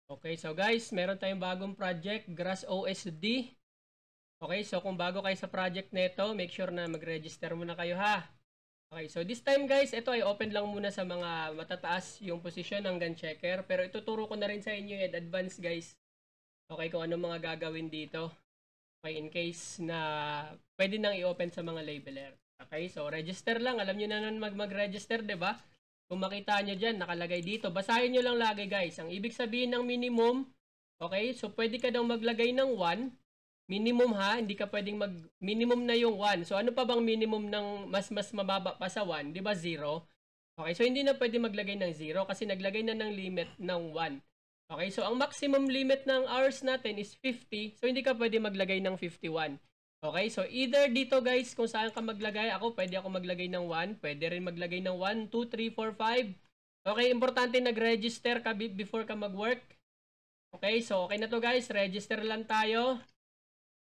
Okay, so guys, meron tayong bagong project, Grass OSD. Okay, so kung bago kayo sa project nito, make sure na mag-register muna kayo ha. Okay, so this time guys, ito ay open lang muna sa mga matataas yung position ng gun checker. Pero ituturo ko na rin sa inyo in advance guys. Okay, kung ano mga gagawin dito. Okay, in case na pwede nang i-open sa mga labeler. Okay, so register lang. Alam nyo na nun mag-register, diba? Kung makita nyo dyan, nakalagay dito. Basahin nyo lang lagi guys. Ang ibig sabihin ng minimum, okay, so pwede ka daw maglagay ng 1. Minimum ha, hindi ka pwedeng minimum na yung 1. So ano pa bang minimum ng mas mababa pa sa 1? Di ba 0? Okay, so hindi na pwede maglagay ng 0 kasi naglagay na ng limit ng 1. Okay, so ang maximum limit ng hours natin is 50. So hindi ka pwede maglagay ng 51. Okay, so either dito guys, kung saan ka maglagay, pwede ako maglagay ng 1. Pwede rin maglagay ng 1, 2, 3, 4, 5. Okay, importante nag-register ka before ka mag-work. Okay, so okay na to guys. Register lang tayo.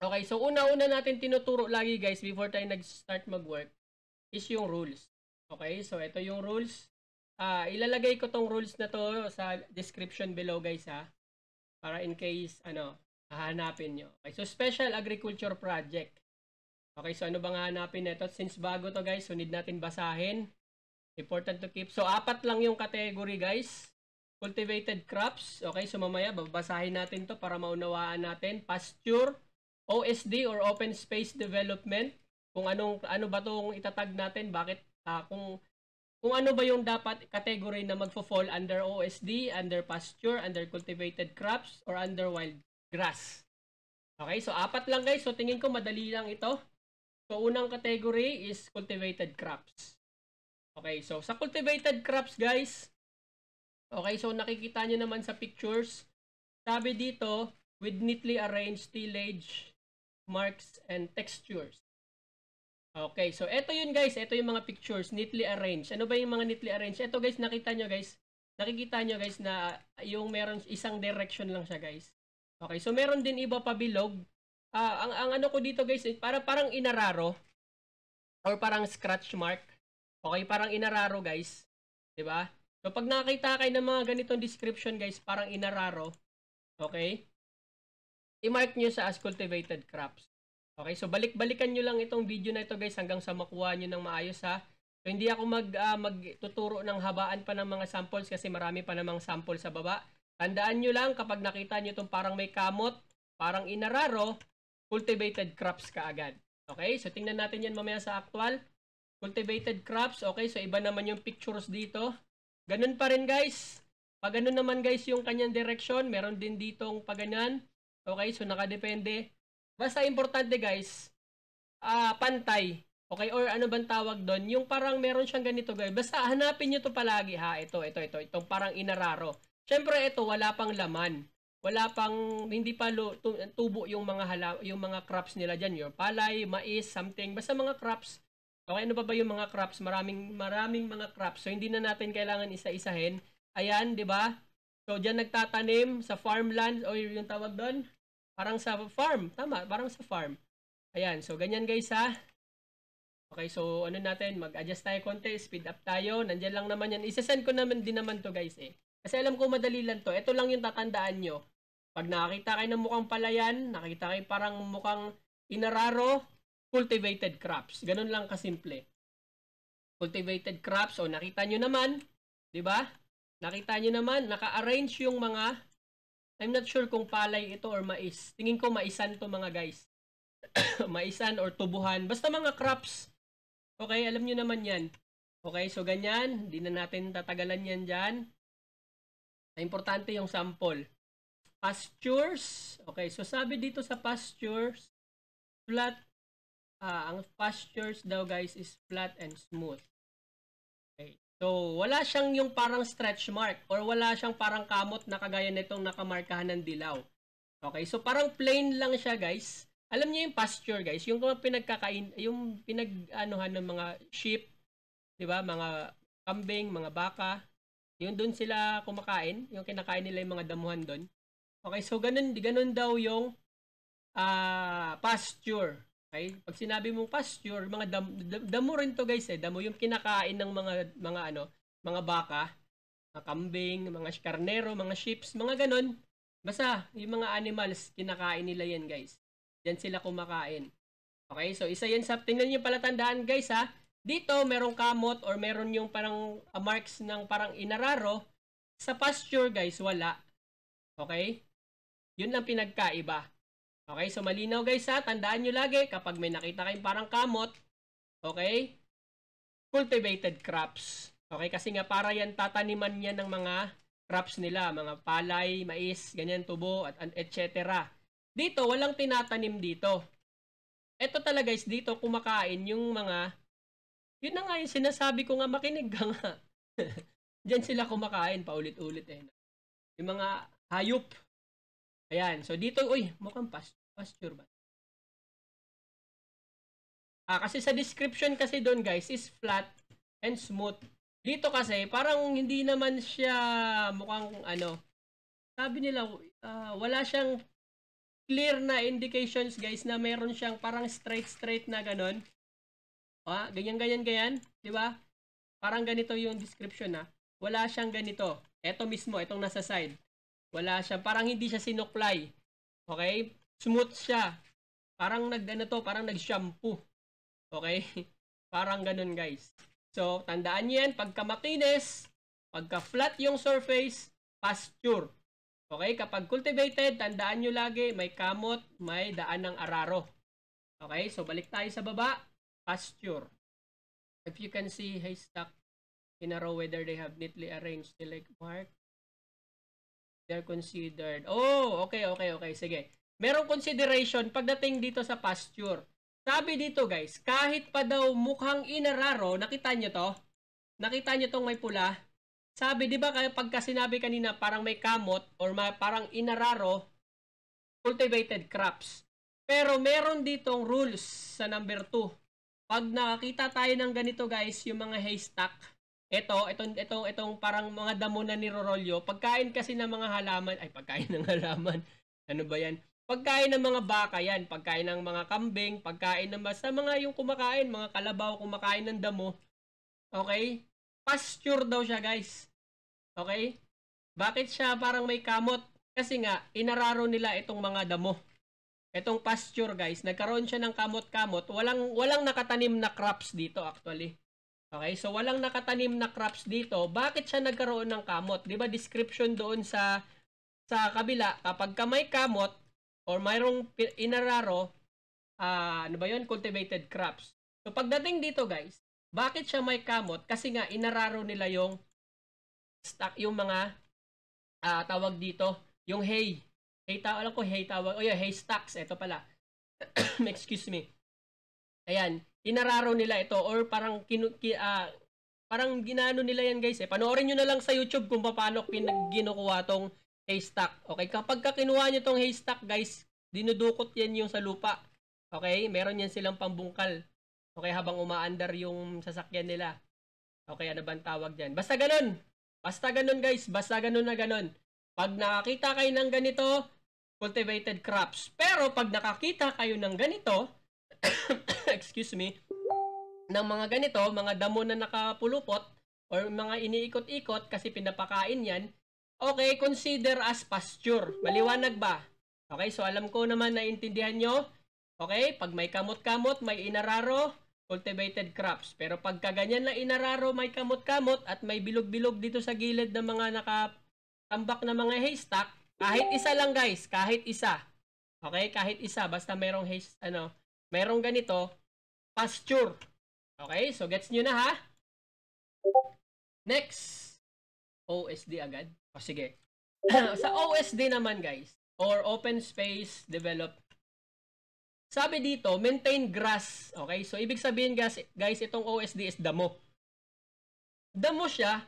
Okay, so una-una natin tinuturo lagi guys before tayo nag-start mag-work is yung rules. Okay, so ito yung rules. Ilalagay ko tong rules na to sa description below guys ha. Para in case, hahanapin nyo. Okay, so Special Agriculture Project. Okay, so ano bang hahanapin nito? Since bago to guys, so need natin basahin. Important to keep. So 4 lang yung category guys. Cultivated crops. Okay, so mamaya babasahin natin to para maunawaan natin. Pasture, OSD or Open Space Development. Kung ano ba tong itatag natin, bakit kung ano ba yung dapat category na magfo-fall under OSD, under pasture, under cultivated crops, or under wild grass. Okay, so 4 lang guys. So tingin ko madali lang ito. So unang category is cultivated crops. Okay, so sa cultivated crops guys, okay, so nakikita nyo naman sa pictures, sabi dito, with neatly arranged tillage, marks, and textures. Okay, so ito yun guys, ito yung mga pictures, neatly arranged. Ano ba yung mga neatly arranged? Ito guys, nakikita nyo guys na yung meron isang direction lang siya guys. Okay, so meron din iba pa bilog. Ang ano ko dito guys, parang inararo or parang scratch mark. Okay, parang inararo guys. 'Di ba? So pag nakita kayo ng mga ganitong description guys, parang inararo. Okay? I-mark nyo sa as cultivated crops. Okay, so balik-balikan nyo lang itong video na ito guys hanggang sa makuha nyo ng maayos ha. So hindi ako magtuturo ng habaan pa ng mga samples kasi marami pa namang sample sa baba. Tandaan nyo lang kapag nakita nyo itong parang may kamot, parang inararo, cultivated crops ka agad. Okay, so tingnan natin yan mamaya sa actual. Cultivated crops, okay, so iba naman yung pictures dito. Ganun pa rin guys. Pag ganun naman guys yung kanyang direction, meron din ditong paganyan. Okay, so nakadepende. Basta importante guys, pantay. Okay, or ano bang tawag doon? Yung parang meron siyang ganito guys. Basta hanapin nyo to palagi ha. Itong parang inararo. Syempre ito, wala pang laman. Wala pang, hindi pa tubo yung mga crops nila dyan. Yung palay, mais, something. Basta mga crops. Okay, ano ba yung mga crops? Maraming mga crops. So, hindi na natin kailangan isa-isahin. Ayan, di ba? So, dyan nagtatanim sa farmland. O yung tawag doon? Parang sa farm. Tama, parang sa farm. Ayan, so ganyan guys ha. Okay, so ano natin, mag-adjust tayo konti, speed up tayo. Nandiyan lang naman yan. Isasend ko naman din naman to guys eh. Kasi alam ko madali lang to. Ito lang yung tatandaan nyo. Pag nakakita kayo ng mukhang palayan, nakita kayo parang mukhang inararo, cultivated crops. Ganun lang kasimple. Cultivated crops, o nakita nyo naman, di ba? Nakita nyo naman, naka-arrange yung mga, I'm not sure kung palay ito or mais. Tingin ko maisan to mga guys. Maisan or tubuhan. Basta mga crops. Okay, alam nyo naman yan. Okay, so ganyan. Hindi na natin tatagalan yan dyan. Importante yung sample. Pastures. Okay, so sabi dito sa pastures, flat. Ang pastures daw guys is flat and smooth. Okay. So, wala siyang yung parang stretch mark or wala siyang parang kamot na kagaya nitong nakamarkahan ng dilaw. Okay, so parang plain lang siya guys. Alam niyo yung pasture guys, yung pinag-anuhan ng mga sheep, 'di ba? Mga kambing, mga baka. Yung doon sila kumakain, yung kinakain nila yung mga damuhan doon. Okay, so ganun daw yung pasture. Okay? Pag sinabi mong pasture, mga damo rin to guys eh. Damo yung kinakain ng mga baka. mga kambing, mga karnero, mga sheeps, mga ganon. Basta, yung mga animals, kinakain nila yan, guys. Diyan sila kumakain. Okay, so isa yan sa, tingnan nyo pala tandaan, guys, ha. Dito, merong kamot or meron yung parang marks ng parang inararo. Sa pasture, guys, wala. Okay? Yun lang pinagkaiba. Okay, so malinaw, guys, ha. Tandaan nyo lagi, kapag may nakita kayong parang kamot, okay, cultivated crops. Okay, kasi nga para yan tataniman niya ng mga crops nila, mga palay, mais, ganyan, tubo, at etc. Dito, walang tinatanim dito. Ito talaga guys, dito kumakain yung mga, yun na nga yung sinasabi ko nga, makinig ka nga. Diyan sila kumakain, paulit-ulit eh. Yung mga hayop. Ayan, so dito, uy, mukhang pasture ba? Kasi sa description kasi doon guys, is flat and smooth. Dito kasi, parang hindi naman siya mukhang ano, sabi nila, wala siyang clear na indications guys na meron siyang parang straight na ganon. Ganyan, di ba? Parang ganito yung description na. Wala siyang ganito. Ito mismo, itong nasa side. Wala siya, parang hindi siya sinuklay. Okay? Smooth siya. Parang parang nag-shampoo. Okay? Parang ganun guys. So, tandaan niyo yan, pagka makinis, pagka flat yung surface, pasture. Okay? Kapag cultivated, tandaan nyo lagi, may kamot, may daan ng araro. Okay? So, balik tayo sa baba. Pasture. If you can see haystack in a row, whether they have neatly arranged the like mark, they're considered. Oh, okay. Sige. Merong consideration pagdating dito sa pasture. Sabi dito guys, kahit pa daw mukhang inararo, nakita nyo to? Nakita nyo tong may pula? Sabi, di ba pagka sinabi kanina parang may kamot or parang inararo, cultivated crops. Pero meron ditong rules sa number 2. Pag nakakita tayo ng ganito guys, yung mga haystack, itong parang mga damo na nirorolyo, pagkain kasi ng mga halaman, pagkain ng halaman, ano ba yan? Pagkain ng mga baka yan, pagkain ng mga kambing, pagkain ng basta mga yung kumakain, mga kalabaw kumakain ng damo. Okay? Pasture daw siya guys. Okay? Bakit siya parang may kamot? Kasi nga, inararo nila itong mga damo. Itong pasture guys, nagkaroon siya ng kamot-kamot. Walang nakatanim na crops dito actually. Okay? So, walang nakatanim na crops dito. Bakit siya nagkaroon ng kamot? Diba description doon sa kabila, kapag ka may kamot, or mayroong inararo, ano ba yun? Cultivated crops. So, pagdating dito guys, bakit siya may kamot? Kasi nga, inararo nila yung stock, yung mga, tawag dito, yung hay. Alam ko, hay tawag. Oh yeah, hay stocks. Ito pala. Excuse me. Ayan, inararo nila ito, or parang, parang ginano nila yan guys. Panoorin nyo na lang sa YouTube kung paano ginukuha tong haystack. Okay, kapag kinuha nyo tong haystack guys, dinudukot yan yung sa lupa. Okay, meron yan silang pambungkal. Okay, habang umaandar yung sasakyan nila. Okay, ano ba ang tawag dyan? Basta ganun. Basta ganun guys. Basta ganun na ganun. Pag nakakita kayo ng ganito, cultivated crops. Pero pag nakakita kayo ng ganito, excuse me, ng mga ganito, mga damo na nakapulupot, or mga iniikot-ikot kasi pinapakain yan, okay, consider as pasture. Maliwanag ba? Okay, so alam ko naman na intindihan nyo. Okay, pag may kamot-kamot, may inararo, cultivated crops. Pero pagka ganyan na inararo, may kamot-kamot, at may bilog-bilog dito sa gilid ng mga nakatambak na mga haystack, kahit isa lang guys, kahit isa. Okay, kahit isa, basta mayroong mayroong ganito, pasture. Okay, so gets nyo na ha? Next, OSD agad. Sige. Sa OSD naman guys, or open space develop, sabi dito, maintain grass. Okay, so ibig sabihin guys, itong OSD is damo. Damo siya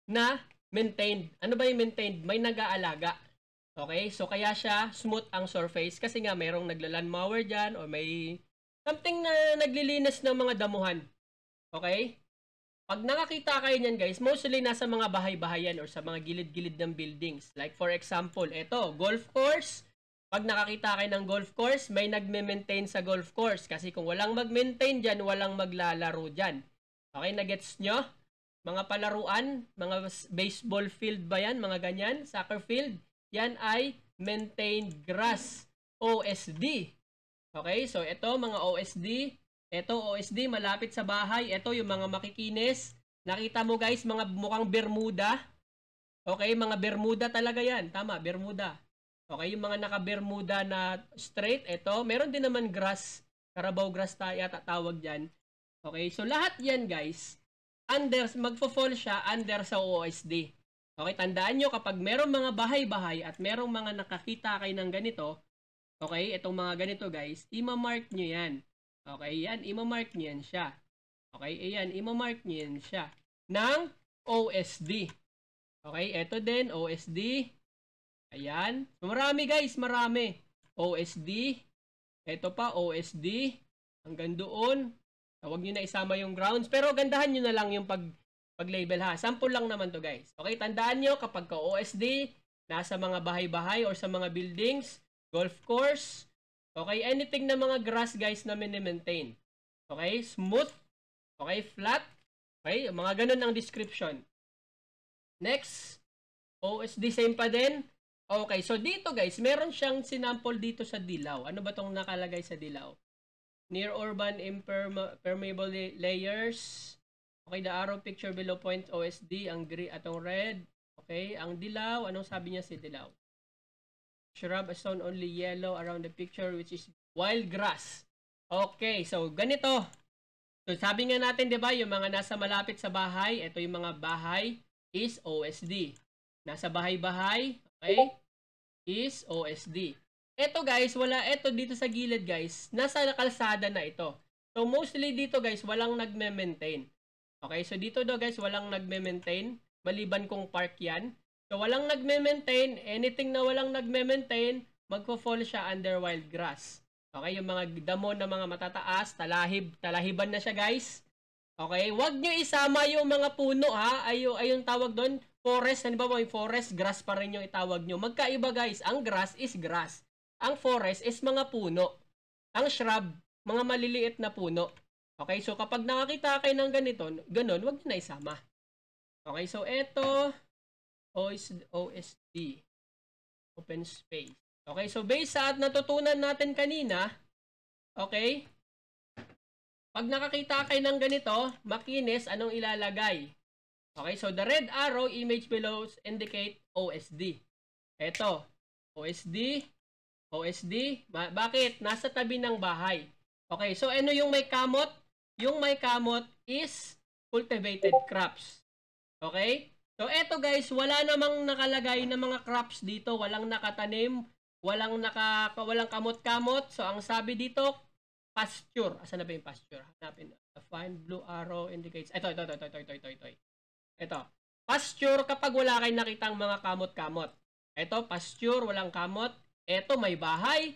na maintained. Ano ba yung maintained? May nag-aalaga. Okay, so kaya siya smooth ang surface kasi nga mayroong naglalanmower dyan or may something na naglilinis ng mga damuhan. Okay? Pag nakakita kayo niyan guys, mostly nasa mga bahay-bahayan or sa mga gilid-gilid ng buildings. Like for example, ito, golf course. Pag nakakita kayo ng golf course, may nagme-maintain sa golf course. Kasi kung walang mag-maintain dyan, walang maglalaro dyan. Okay, nagets nyo? mga palaruan, mga baseball field ba yan, mga ganyan, soccer field, yan ay maintained grass, OSD. Okay, so ito mga OSD, ito OSD malapit sa bahay, ito yung mga makikinis. Nakita mo guys, mga mukhang Bermuda. Okay, mga Bermuda talaga yan, tama, Bermuda. Okay, yung mga naka-Bermuda na straight, ito, meron din naman grass, Carabao grass yata tawag dyan. Okay, so lahat yan guys, magfo-fall siya under sa OSD. Okay, tandaan nyo kapag merong mga bahay-bahay at merong mga nakakita kayo ng ganito, okay, itong mga ganito guys, ima-mark nyo yan. Okay, yan, ima-mark nyo yan siya. Okay, ayan, ima-mark nyo yan siya ng OSD. Okay, ito din, OSD. Ayan, marami guys, marami. OSD, ito pa, OSD, hanggang doon. Huwag nyo na isama yung grounds. Pero gandahan nyo na lang yung pag-label ha. Sample lang naman to guys. Okay, tandaan nyo kapag ka OSD, nasa mga bahay-bahay or sa mga buildings, golf course, okay, anything na mga grass guys na mini-maintain. Okay, smooth, okay, flat, okay, mga ganun ang description. Next, OSD same pa din. Okay, so dito guys, meron siyang sinample dito sa dilaw. Ano ba tong nakalagay sa dilaw? Near urban impermeable layers. Okay, the arrow picture below points OSD, ang green atong red. Okay, ang dilaw, anong sabi niya si dilaw? Shrub is shown only yellow around the picture which is wild grass. Okay, so ganito. So sabi nga natin, 'di ba, yung mga nasa malapit sa bahay, ito yung mga bahay is OSD. Nasa bahay-bahay, okay, is OSD. Ito guys, wala ito dito sa gilid guys. Nasa kalsada na ito. So mostly dito guys, walang nagme-maintain. Okay, so dito daw guys, walang nagme-maintain. Maliban kung park yan. So walang nagme-maintain. Anything na walang nagme-maintain, magpo-fall siya under wild grass. Okay, yung mga damo na mga matataas, talahiban na siya guys. Okay, wag nyo isama yung mga puno ha. Ayun tawag doon, forest. Ano ba yung forest? Grass pa rin yung itawag nyo. Magkaiba guys, ang grass is grass. Ang forest is mga puno. Ang shrub, mga maliliit na puno. Okay, so kapag nakakita kayo ng ganun, wag nyo na isama. Okay, so eto, OSD, open space. Okay, so based sa natutunan natin kanina, okay, pag nakakita kayo ng ganito, makinis, anong ilalagay? Okay, so the red arrow image below indicate OSD. Eto, OSD, bakit? Nasa tabi ng bahay. Okay, so ano yung may kamot? Yung may kamot is cultivated crops. Okay? So eto guys, wala namang nakalagay na mga crops dito, walang nakatanim, walang kamot-kamot. So ang sabi dito, pasture. Asan na ba yung pasture? Hanapin. The fine blue arrow indicates. Ito. Ito. Pasture kapag wala kayong nakitang mga kamot-kamot. Ito, pasture, walang kamot. Ito, may bahay.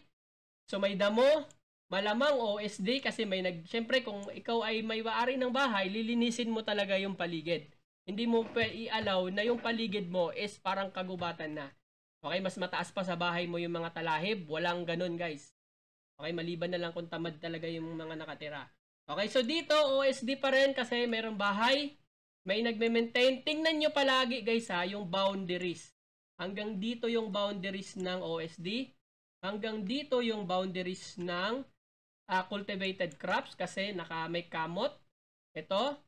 So, may damo. Malamang OSD kasi siyempre kung ikaw ay may maari ng bahay, lilinisin mo talaga yung paligid. Hindi mo i-allow na yung paligid mo is parang kagubatan na. Okay, mas mataas pa sa bahay mo yung mga talahib. Walang ganun, guys. Okay, maliban na lang kung tamad talaga yung mga nakatira. Okay, so dito, OSD pa rin kasi mayroong bahay. May nagme-maintain. Tingnan nyo palagi, guys, ha, yung boundaries. Hanggang dito yung boundaries ng OSD. Hanggang dito yung boundaries ng cultivated crops kasi may kamot. Ito,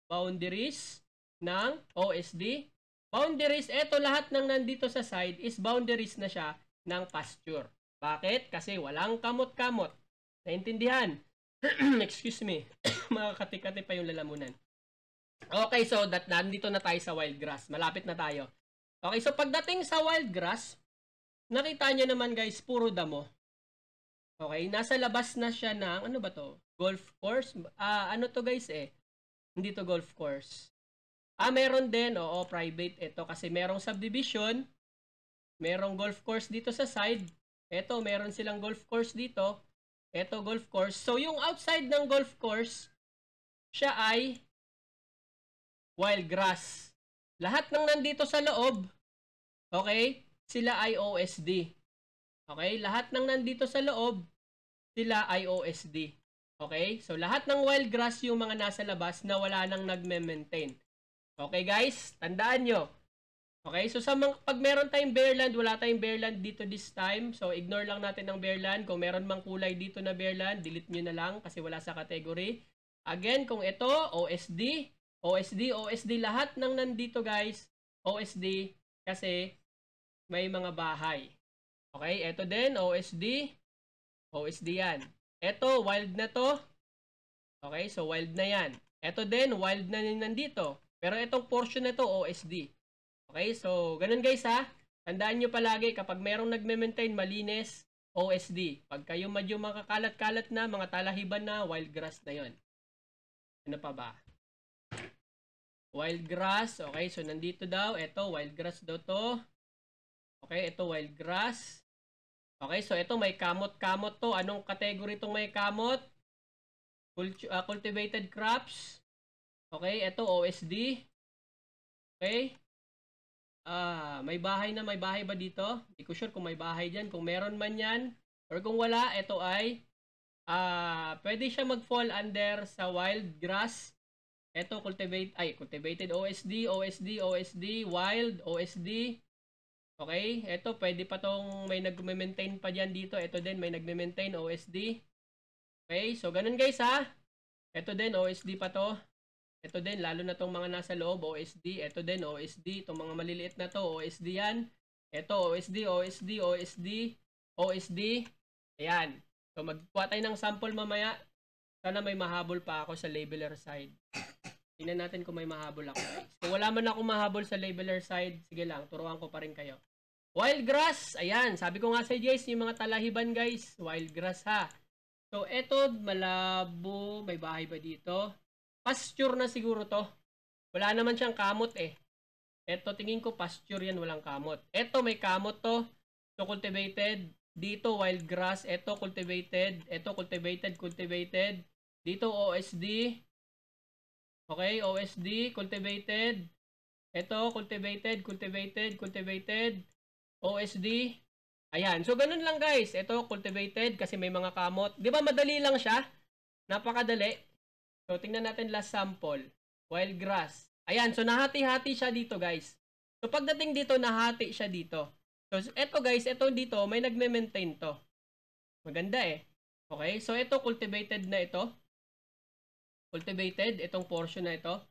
boundaries ng OSD. Boundaries, ito lahat ng nandito sa side is boundaries na siya ng pasture. Bakit? Kasi walang kamot-kamot. Naintindihan? Excuse me. Makakati-kati pa yung lalamunan. Okay, so nandito na tayo sa wild grass. Malapit na tayo. Okay, so pagdating sa wild grass, nakita nyo naman guys, puro damo. Okay, nasa labas na siya ng, ano ba to? Golf course? Ano to guys eh? Hindi to golf course. Meron din, oo, private ito kasi merong subdivision. Merong golf course dito sa side. Ito, meron silang golf course dito. Ito, golf course. So, yung outside ng golf course, siya ay wild grass. Lahat ng nandito sa loob, okay, sila ay OSD. Okay, lahat ng nandito sa loob, sila ay OSD. Okay, so lahat ng wild grass yung mga nasa labas na wala nang nagme-maintain. Okay guys, tandaan nyo. Okay, so pag meron tayong Bearland, wala tayong Bearland dito this time. So ignore lang natin ang Bearland. Kung meron mang kulay dito na Bearland, delete nyo na lang kasi wala sa category. Again, kung ito, OSD, OSD, OSD, lahat ng nandito guys, OSD kasi may mga bahay. Okay, ito din, OSD, OSD yan. Ito, wild na to. Okay, so wild na yan. Ito din, wild na nandito. Pero itong portion na to, OSD. Okay, so ganun guys ha. Tandaan nyo palagi kapag merong nagme-maintain malinis, OSD. Pag kayo medyo makakalat-kalat na, mga talahiban na, wild grass na yon. Ano pa ba? Wild grass. Okay, so nandito daw. Ito, wild grass daw to. Okay, ito wild grass. Okay, so ito may kamot-kamot to. Anong category itong may kamot? Cultivated crops. Okay, ito OSD. Okay. May bahay na, may bahay ba dito? Hindi ko sure kung may bahay dyan. Kung meron man yan, or kung wala, ito ay pwede siya mag-fall under sa wild grass. Ito cultivated OSD, OSD, OSD, wild, OSD. Okay, ito pwede pa tong may nagme-maintain pa dyan dito. Ito din may nagme-maintain OSD. Okay, so ganun guys ha. Ito din OSD pa to. Ito din, lalo na tong mga nasa loob, OSD. Ito din, OSD. Itong mga maliliit na to, OSD yan. Ito, OSD, OSD, OSD, OSD. Ayan. So, magkuha tayo ng sample mamaya. Sana may mahabol pa ako sa labeler side. Tingnan natin kung may mahabol ako, guys. Kung wala man ako mahabol sa labeler side, sige lang, turuan ko pa rin kayo. Wild grass. Ayan, sabi ko nga sa Jace, yung mga talahiban, guys. Wild grass, ha. So, ito, malabo. May bahay ba dito? Pasture na siguro to. Wala naman siyang kamot eh. Ito, tingin ko pasture yan, walang kamot. Ito, may kamot to. So, cultivated. Dito, wild grass. Ito, cultivated. Ito, cultivated. Dito, OSD. Okay, OSD, cultivated. Ito, cultivated. OSD. Ayan. So, ganun lang guys. Ito, cultivated kasi may mga kamot. Di ba madali lang siya? Napakadali. So, tingnan natin last sample. Wild grass. Ayan. So, nahati-hati siya dito, guys. So, pagdating dito, nahati siya dito. So, eto guys, eto dito, may nagme-maintain to. Maganda eh. Okay? So, ito, cultivated na ito. Cultivated. Itong portion na ito.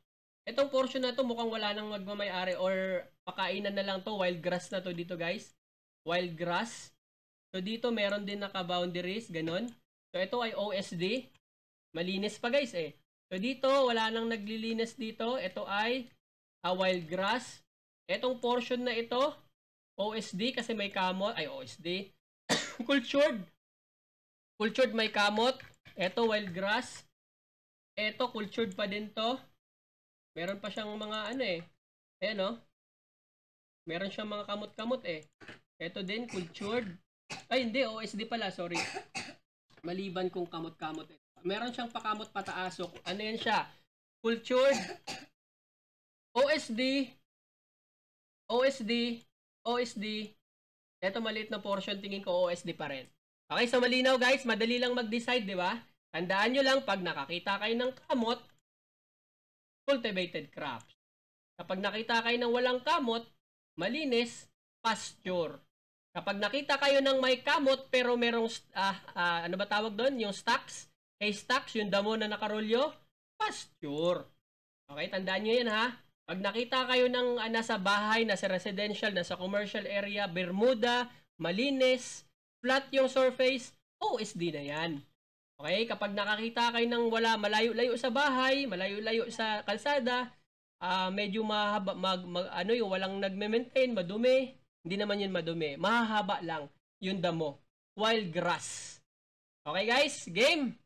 Itong portion na to, mukhang wala nang magmamayari or pakainan na lang to. Wild grass na to dito, guys. Wild grass. So, dito, meron din naka-boundaries. Ganon. So, ito ay OSD. Malinis pa, guys eh. So, dito, wala nang naglilinis dito. Ito ay wild grass. Etong portion na ito, OSD kasi may kamot. Ay, OSD. Cultured. Cultured may kamot. Ito, wild grass. Ito, cultured pa din to. Meron pa siyang mga ano eh. Ayan o. Meron siyang mga kamot-kamot eh. Ito din, cultured. Ay, hindi. OSD pala. Sorry. Maliban kung kamot-kamot eh. Meron siyang pakamot pataas. So, ano yan siya? Cultured, OSD, OSD, OSD. Ito maliit na portion, tingin ko OSD pa rin. Okay, so malinaw guys. Madali lang mag-decide, di ba? Tandaan nyo lang, pag nakakita kayo ng kamot, cultivated crops. Kapag nakita kayo ng walang kamot, malinis, pasture. Kapag nakita kayo ng may kamot, pero merong, ano ba tawag doon? Yung stacks? Haystacks, yung damo na nakarolyo, pasture. Okay, tandaan nyo yan ha. Pag nakita kayo ng nasa bahay, nasa residential, nasa commercial area, Bermuda, malinis, flat yung surface, OSD na yan. Okay, kapag nakakita kayo ng wala, malayo-layo sa bahay, malayo-layo sa kalsada, medyo mahaba, yung walang nagme-maintain, madumi, hindi naman yun madumi, mahahaba lang yung damo. Wild grass. Okay guys, game!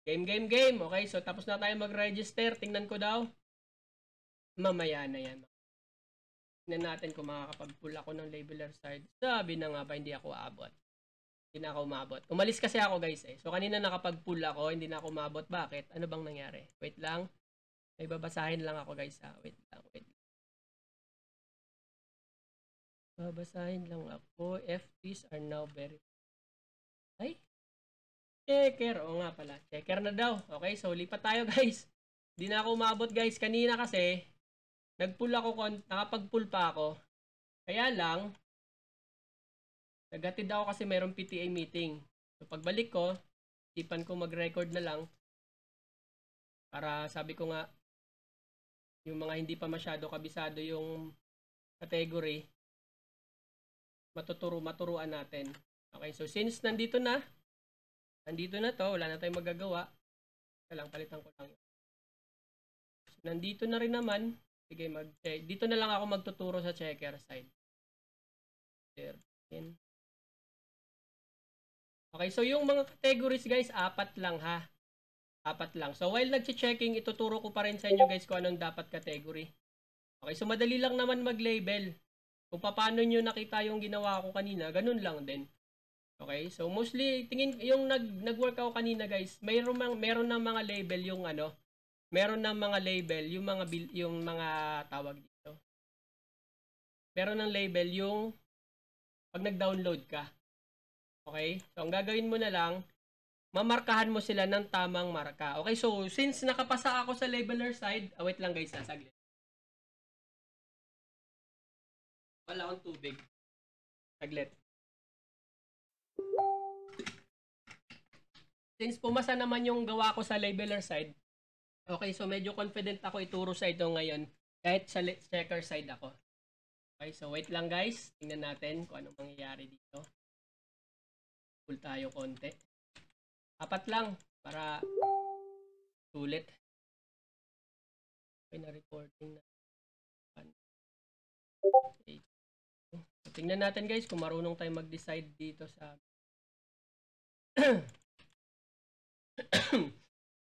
Game. Okay, so tapos na tayo mag-register. Tingnan ko daw. Mamaya na yan. Tingnan natin kung makakapag-pull ako ng labeler side. Sabi na nga ba, hindi ako aabot. Hindi na ako umabot. Umalis kasi ako guys eh. So kanina nakapag-pull ako, hindi na ako umabot. Bakit? Ano bang nangyari? Wait lang. May babasahin lang ako guys ha. Wait lang. Babasahin lang ako. FTs are now verified. Ay? Checker. Oo nga pala. Checker na daw. Okay, so lipat tayo guys. Hindi na ako umabot guys. Kanina kasi, Nag-pull ako, nakapag-pull pa ako. Kaya lang, naghatid ako kasi mayroong PTA meeting. So, pagbalik ko, isipan ko mag-record na lang. Para sabi ko nga, yung mga hindi pa masyado kabisado yung category, maturuan natin. Okay, so since nandito na to, wala na tayong magagawa. Lang, palitan ko lang. So, nandito na rin naman. Sige, mag-check. Dito na lang ako magtuturo sa checker side. 13. Okay, so yung mga categories guys, 4 lang ha. 4 lang. So while nag-checking, ituturo ko pa rin sa inyo guys kung anong dapat category. Okay, so madali lang naman mag-label. Kung paano nyo nakita yung ginawa ko kanina, ganun lang din. Okay, so mostly, tingin yung nag-work ako kanina guys, meron ng mga label yung ano, meron ng mga label yung mga tawag dito. Meron ng label yung pag nag-download ka. Okay, so ang gagawin mo na lang, mamarkahan mo sila ng tamang marka. Okay, so since nakapasa ako sa labeler side, wait lang guys, saglit. Wala akong tubig. Saglit. Since pumasa naman yung gawa ko sa labeler side, okay, so medyo confident ako ituro sa ito ngayon kahit sa checker side ako. Okay, so wait lang guys. Tingnan natin kung anong mangyayari dito. Pull tayo konti. 4 lang para sulit. Okay, na recording na. Okay. So, tingnan natin guys kung marunong tayo mag-decide dito sa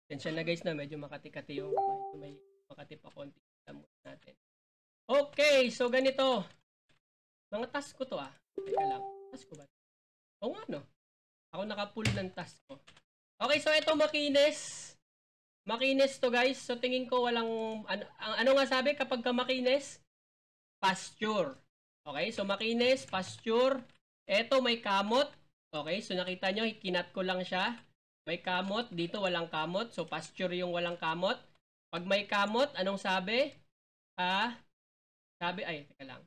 Tensya na guys na medyo makati-kati yung may makati pa konti natin. Okay, so ganito. Mga task ko to ah. Teka lang. Task ko ba? Oo nga no. Ako naka-pull ng task ko. Okay, so ito makinis. Makinis to guys. So tingin ko walang ano nga sabi kapag ka makinis? Pasture. Okay, so makinis, pasture. Ito may kamot. Okay, so nakita nyo, kinat ko lang siya. May kamot, dito walang kamot. So pasture yung walang kamot. Pag may kamot, anong sabi? Sabi, ay, teka lang.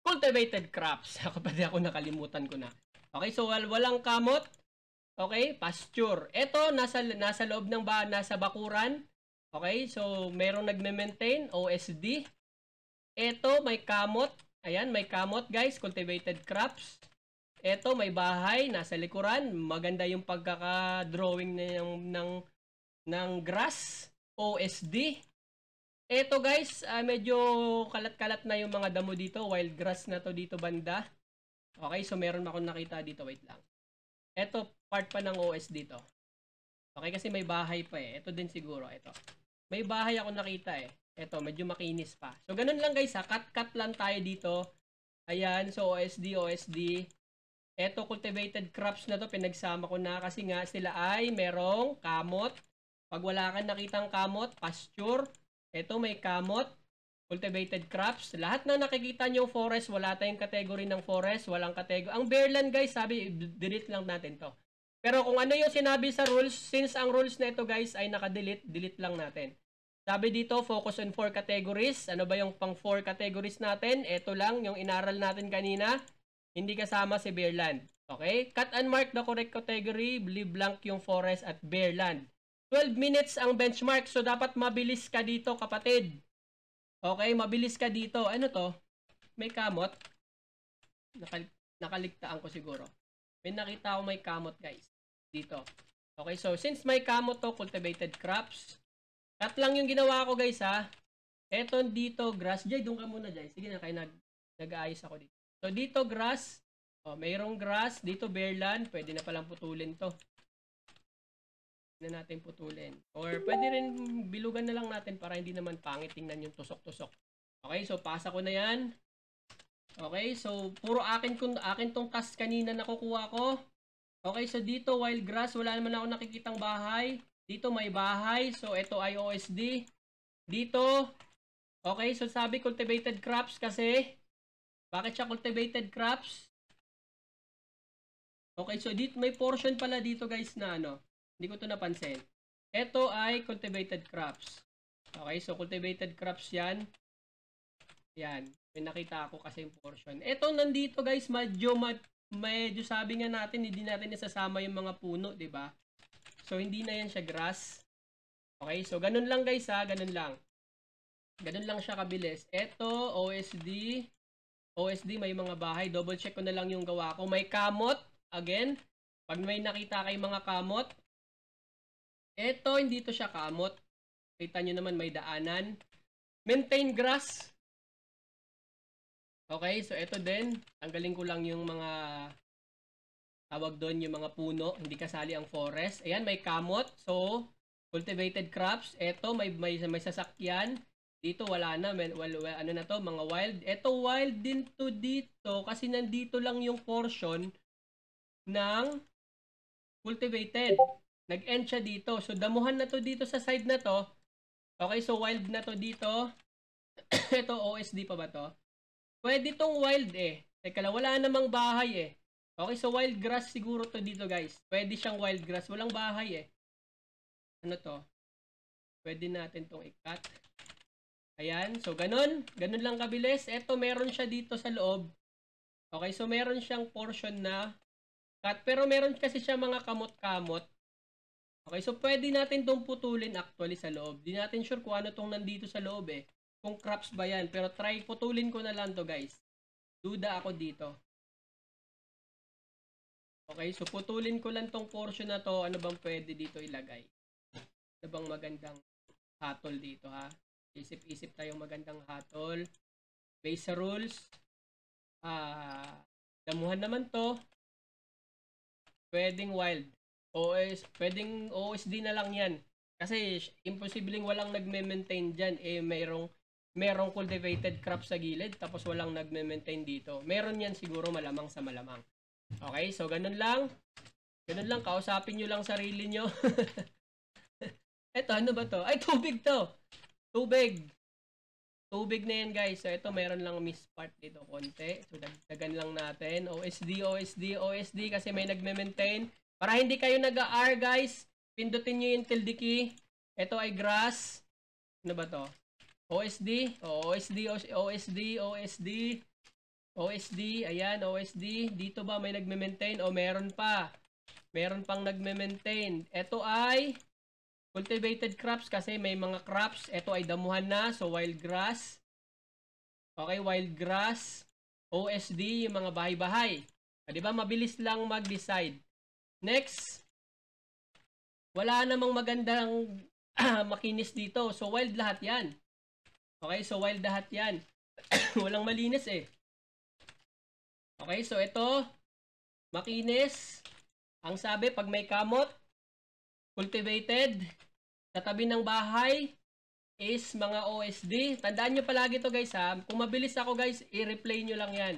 Cultivated crops. Kapag ako nakalimutan ko na. Okay, so walang kamot. Okay, pasture. Ito, nasa loob ng nasa bakuran. Okay, so merong nagme-maintain, OSD. Ito, may kamot. Ayan, may kamot guys, cultivated crops. Ito, may bahay, nasa likuran. Maganda yung pagkaka-drawing ng grass, OSD. Ito guys, medyo kalat-kalat na yung mga damo dito. Wild grass na to dito banda. Okay, so meron akong nakita dito. Wait lang. Ito, part pa ng OSD to. Okay, kasi may bahay pa eh. Ito din siguro, ito. May bahay ako nakita eh. Ito, medyo makinis pa. So, ganun lang guys ha. Cut-cut lang tayo dito. Ayan, so OSD. Ito, cultivated crops na to, pinagsama ko na kasi nga sila ay merong kamot. Pag wala kang nakitang kamot, pasture. Ito, may kamot. Cultivated crops. Lahat na nakikita nyo forest, wala tayong category ng forest, walang category. Ang Bearland guys, sabi, delete lang natin to. Pero kung ano yung sinabi sa rules, since ang rules na ito guys ay naka-delete, delete lang natin. Sabi dito, focus on 4 categories. Ano ba yung pang 4 categories natin? Ito lang, yung inaral natin kanina. Hindi kasama si Bearland. Okay? Cut and mark the correct category. Leave blank yung forest at Bearland. 12 minutes ang benchmark. So, dapat mabilis ka dito, kapatid. Okay? Mabilis ka dito. Ano to? May kamot. Nakaligtaan ko siguro. May nakita ako may kamot, guys. Dito. Okay? So, since may kamot to, cultivated crops. Cut lang yung ginawa ko, guys, ha? Eto dito, grass. Jay, doon ka muna, Jay. Sige na, kaya nag-aayos ako dito. So, dito, grass. O, mayroong grass. Dito, Bearland. Pwede na palang putulin to. Pwede na natin putulin. Or, pwede rin bilugan na lang natin para hindi naman pangit tingnan yung tusok-tusok. Okay, so, pasa ko na yan. Okay, so, puro akin tong task kanina nakukuha ko. Okay, so, dito, wild grass. Wala naman ako nakikitang bahay. Dito may bahay. So, ito ay OSD. Dito, okay, so sabi cultivated crops kasi. Bakit siya cultivated crops? Okay, so dito may portion pala dito guys na ano. Hindi ko to napansin. Ito ay cultivated crops. Okay, so cultivated crops yan. Yan. May nakita ako kasi yung portion. Ito nandito guys, medyo sabi nga natin, hindi natin isasama yung mga puno, di ba? So, hindi na yan siya grass. Okay, so ganun lang guys ha, ganun lang. Ganun lang siya kabilis. Ito, OSD, may mga bahay. Double check ko na lang yung gawa ko. May kamot, again. Pag may nakita kay mga kamot, ito, hindi to siya kamot. Kita nyo naman, may daanan. Maintain grass. Okay, so ito din. Tanggalin ko lang yung mga tawag doon, yung mga puno. Hindi kasali ang forest. Ayan, may kamot. So, cultivated crops. Ito, may sasakyan. Dito, wala na. Ano na to? Mga wild. Ito, wild din to dito. Kasi nandito lang yung portion ng cultivated. Nag-end siya dito. So, damuhan na to dito sa side na to. Okay, so wild na to dito. Ito, OSD pa ba to? Pwede tong wild eh. Teka lang, wala namang bahay eh. Okay, so wild grass siguro to dito guys. Pwede siyang wild grass. Walang bahay eh. Ano to? Pwede natin tong i-cut. Ayan, so ganun. Ganun lang kabilis. Ito, meron siya dito sa loob. Okay, so meron siyang portion na cut. Pero meron kasi siya mga kamot-kamot. Okay, so pwede natin tong putulin actually sa loob. Di natin sure kung ano tong nandito sa loob eh. Kung crops ba yan. Pero try, putulin ko na lang to guys. Duda ako dito. Okay, so putulin ko lang tong portion na to. Ano bang pwede dito ilagay? Ano bang magandang hatol dito ha? Isip-isip tayong magandang hatol. Base rules. Damuhan naman to. Pwedeng wild. Pwedeng OSD na lang yan. Kasi imposibleng walang nagme-maintain dyan. Eh, merong cultivated crop sa gilid tapos walang nagme-maintain dito. Meron yan siguro malamang sa malamang. Okay, so ganun lang. Ganun lang, kausapin nyo lang sarili nyo. Eto, ano ba to? Ay, tubig to. Tubig. Tubig na yan guys. So ito, meron lang miss part dito konti. So dagdagan lang natin. OSD kasi may nagme-maintain. Para hindi kayo nag-R guys, pindutin nyo yung tilde key. Ito ay grass. Ano ba to? OSD, ayan, OSD. Dito ba may nagme-maintain? O meron pa. Meron pang nagme-maintain. Ito ay cultivated crops kasi may mga crops. Ito ay damuhan na, so wild grass. Okay, wild grass. OSD, yung mga bahay-bahay. Di ba, mabilis lang mag-decide. Next, wala namang magandang makinis dito. So, wild lahat yan. Okay, so wild lahat yan. Walang malinis eh. Okay, so ito, makinis. Ang sabi, pag may kamot, cultivated, sa tabi ng bahay, is mga OSD. Tandaan nyo palagi to guys ha. Kung mabilis ako guys, i-replay nyo lang yan.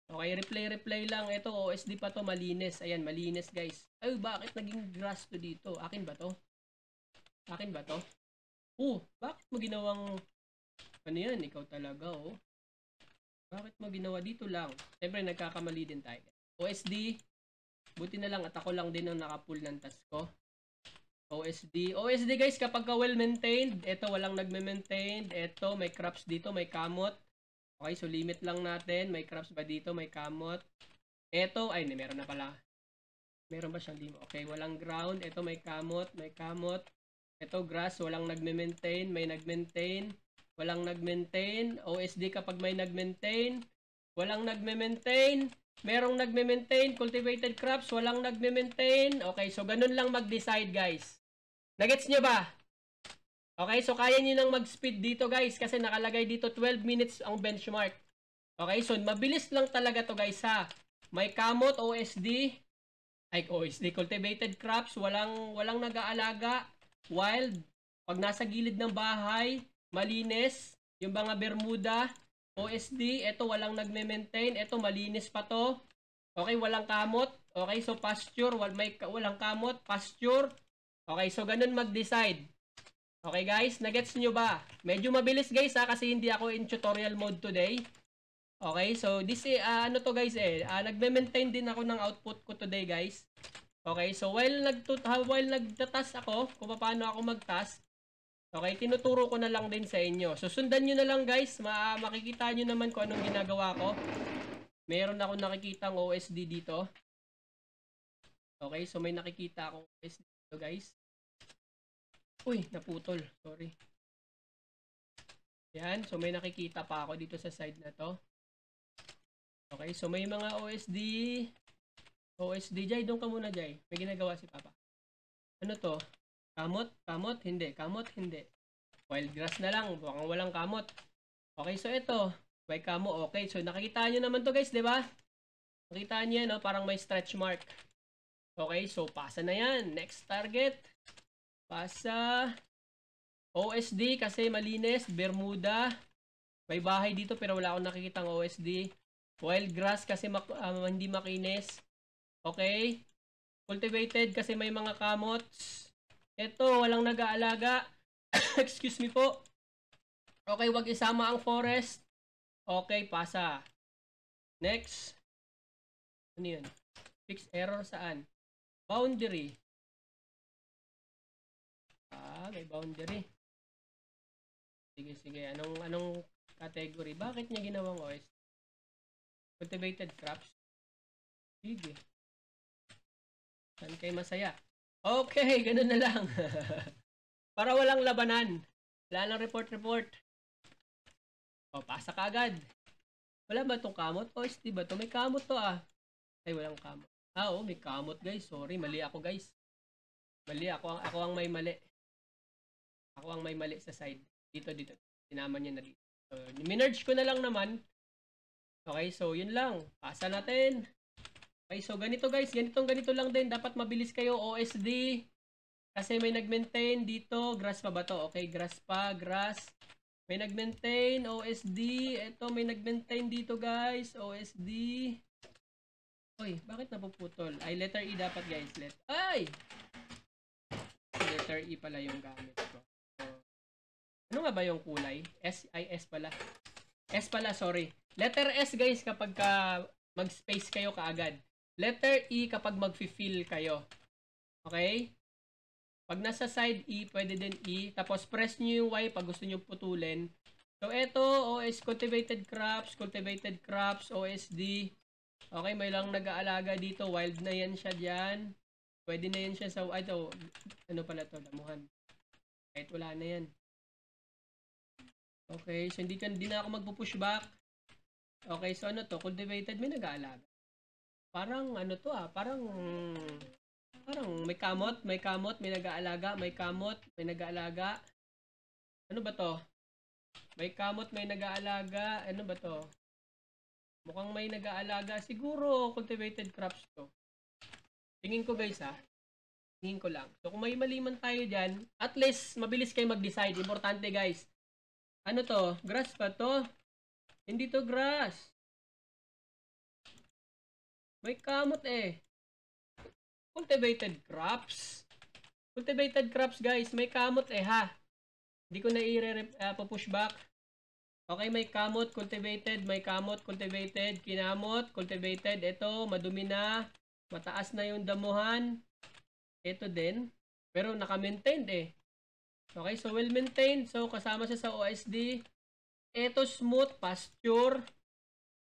Okay, replay lang. Ito, OSD pa to, malinis. Ayan, malinis guys. Ay, bakit naging grass to dito? Akin ba to? Akin ba to? Bakit mo ginawang ano yan? Ikaw talaga, oh. Bakit mo ginawa dito lang? Siyempre, nagkakamali din tayo. OSD. Buti na lang at ako lang din ang nakapull ng task ko. OSD guys, kapag ka well-maintained, ito walang nagme-maintained. Ito, may crops dito, may kamot. Okay, so limit lang natin. May crops ba dito? May kamot. Ito, ay, meron na pala. Meron ba siyang limit? Okay, walang ground. Ito, may kamot, may kamot. Ito, grass, walang nagme-maintain. May nag-maintain. Walang nag-maintain. OSD kapag may nag-maintain. Walang nagme-maintain. Merong nagme-maintain. Cultivated crops, walang nagme-maintain. Okay, so ganun lang mag-decide guys. Nagets nyo ba? Okay, so kaya nyo nang mag-speed dito guys kasi nakalagay dito 12 minutes ang benchmark. Okay, so mabilis lang talaga to guys ha. May kamot, OSD. Ay, OSD, cultivated crops, walang nag-aalaga. Wild, pag nasa gilid ng bahay, malinis. Yung mga Bermuda, OSD, ito walang nagme-maintain. Ito malinis pa to. Okay, walang kamot. Okay, so pasture, walang kamot, pasture. Okay, so ganun mag-decide. Okay guys, nagets nyo ba? Medyo mabilis guys ha, kasi hindi ako in tutorial mode today. Okay, so this ano to guys nagme-maintain din ako ng output ko today guys. Okay, so while nagtatas ako, kung paano ako mag-task, Okay, tinuturo ko na lang din sa inyo. So, sundan nyo na lang guys. Makikita nyo naman kung anong ginagawa ko. Meron ako nakikitang OSD dito. Okay, so may nakikita akong OSD dito guys. Uy, naputol. Sorry. Yan, so may nakikita pa ako dito sa side na to. Okay, so may mga OSD. Jay, doon ka muna Jay. May ginagawa si Papa. Ano to? Kamot? Kamot? Hindi. Kamot? Hindi. Wild grass na lang. Mukhang walang kamot. Okay, so ito. May kamo. Okay, so nakikita nyo naman to guys, di ba? Nakita nyo yan, no? Parang may stretch mark. Okay, so pasa na yan. Next target. Pasa. OSD kasi malinis. Bermuda. May bahay dito pero wala akong nakikitang OSD. Wild grass kasi hindi makinis. Okay. Cultivated kasi may mga kamots. Ito, walang nag-aalaga. Excuse me po. Okay, wag isama ang forest. Okay, pasa. Next. Ano yun? Fix error saan? Boundary. May boundary. Sige, sige. Anong category? Bakit niya ginawang OS? Cultivated crops. Sige. Saan kayo masaya? Okay, ganun na lang. Para walang labanan. Wala nang report. O, pasa ka agad. Wala ba itong kamot? OSD ba ito? May kamot to ah. Ay, walang kamot. Oo, may kamot guys. Sorry, mali ako guys. Mali ako. Ako ang may mali. Ako ang may mali sa side. Dito. Sinama niya na dito. So, minerge ko na lang naman. Okay, so yun lang. Pasa natin. Okay, so ganito guys. Ganito lang din. Dapat mabilis kayo. OSD. Kasi may nag-maintain dito. Grass pa ba to? Okay, grass pa. Grass. May nag-maintain. OSD. Ito, may nag-maintain dito guys. OSD. Uy, bakit napuputol? Ay, letter E dapat guys. Ay! Letter E pala yung gamit ko. So, ano nga ba yung kulay? S pala. S pala, sorry. Letter S guys kapag mag-space kayo kaagad. Letter E kapag mag-fill kayo. Okay? Pag nasa side E, pwede din E. Tapos press nyo yung Y pag gusto nyo putulin. So, ito, cultivated crops, OSD. Okay, may lang nag-aalaga dito. Wild na yan siya dyan. Pwede na yan siya sa... Ito, ano pala to? Damuhan. Kahit wala na yan. Okay, so hindi na ako magpo-push back. Okay, so ano to? Cultivated, may nag-aalaga. Parang ano to ah, parang may kamot, may nag-aalaga, may nag-aalaga. Ano ba to? May kamot, may nag-aalaga. Ano ba to? Mukhang may nag-aalaga. Siguro cultivated crops to. Tingin ko guys ha. Tingin ko lang. So kung may mali man tayo dyan, at least mabilis kayo mag-decide. Importante guys. Ano to? Grass pa to? Hindi to grass. May kamot eh. Cultivated crops. Cultivated crops guys. May kamot eh ha. Hindi ko na i-push back. Okay, may kamot, cultivated. May kamot, cultivated. Kinamot, cultivated. Ito, madumi na. Mataas na yung damuhan. Ito din. Pero naka-maintained eh. Okay, so well-maintained. So, kasama siya sa OSD. Ito, smooth, pasture.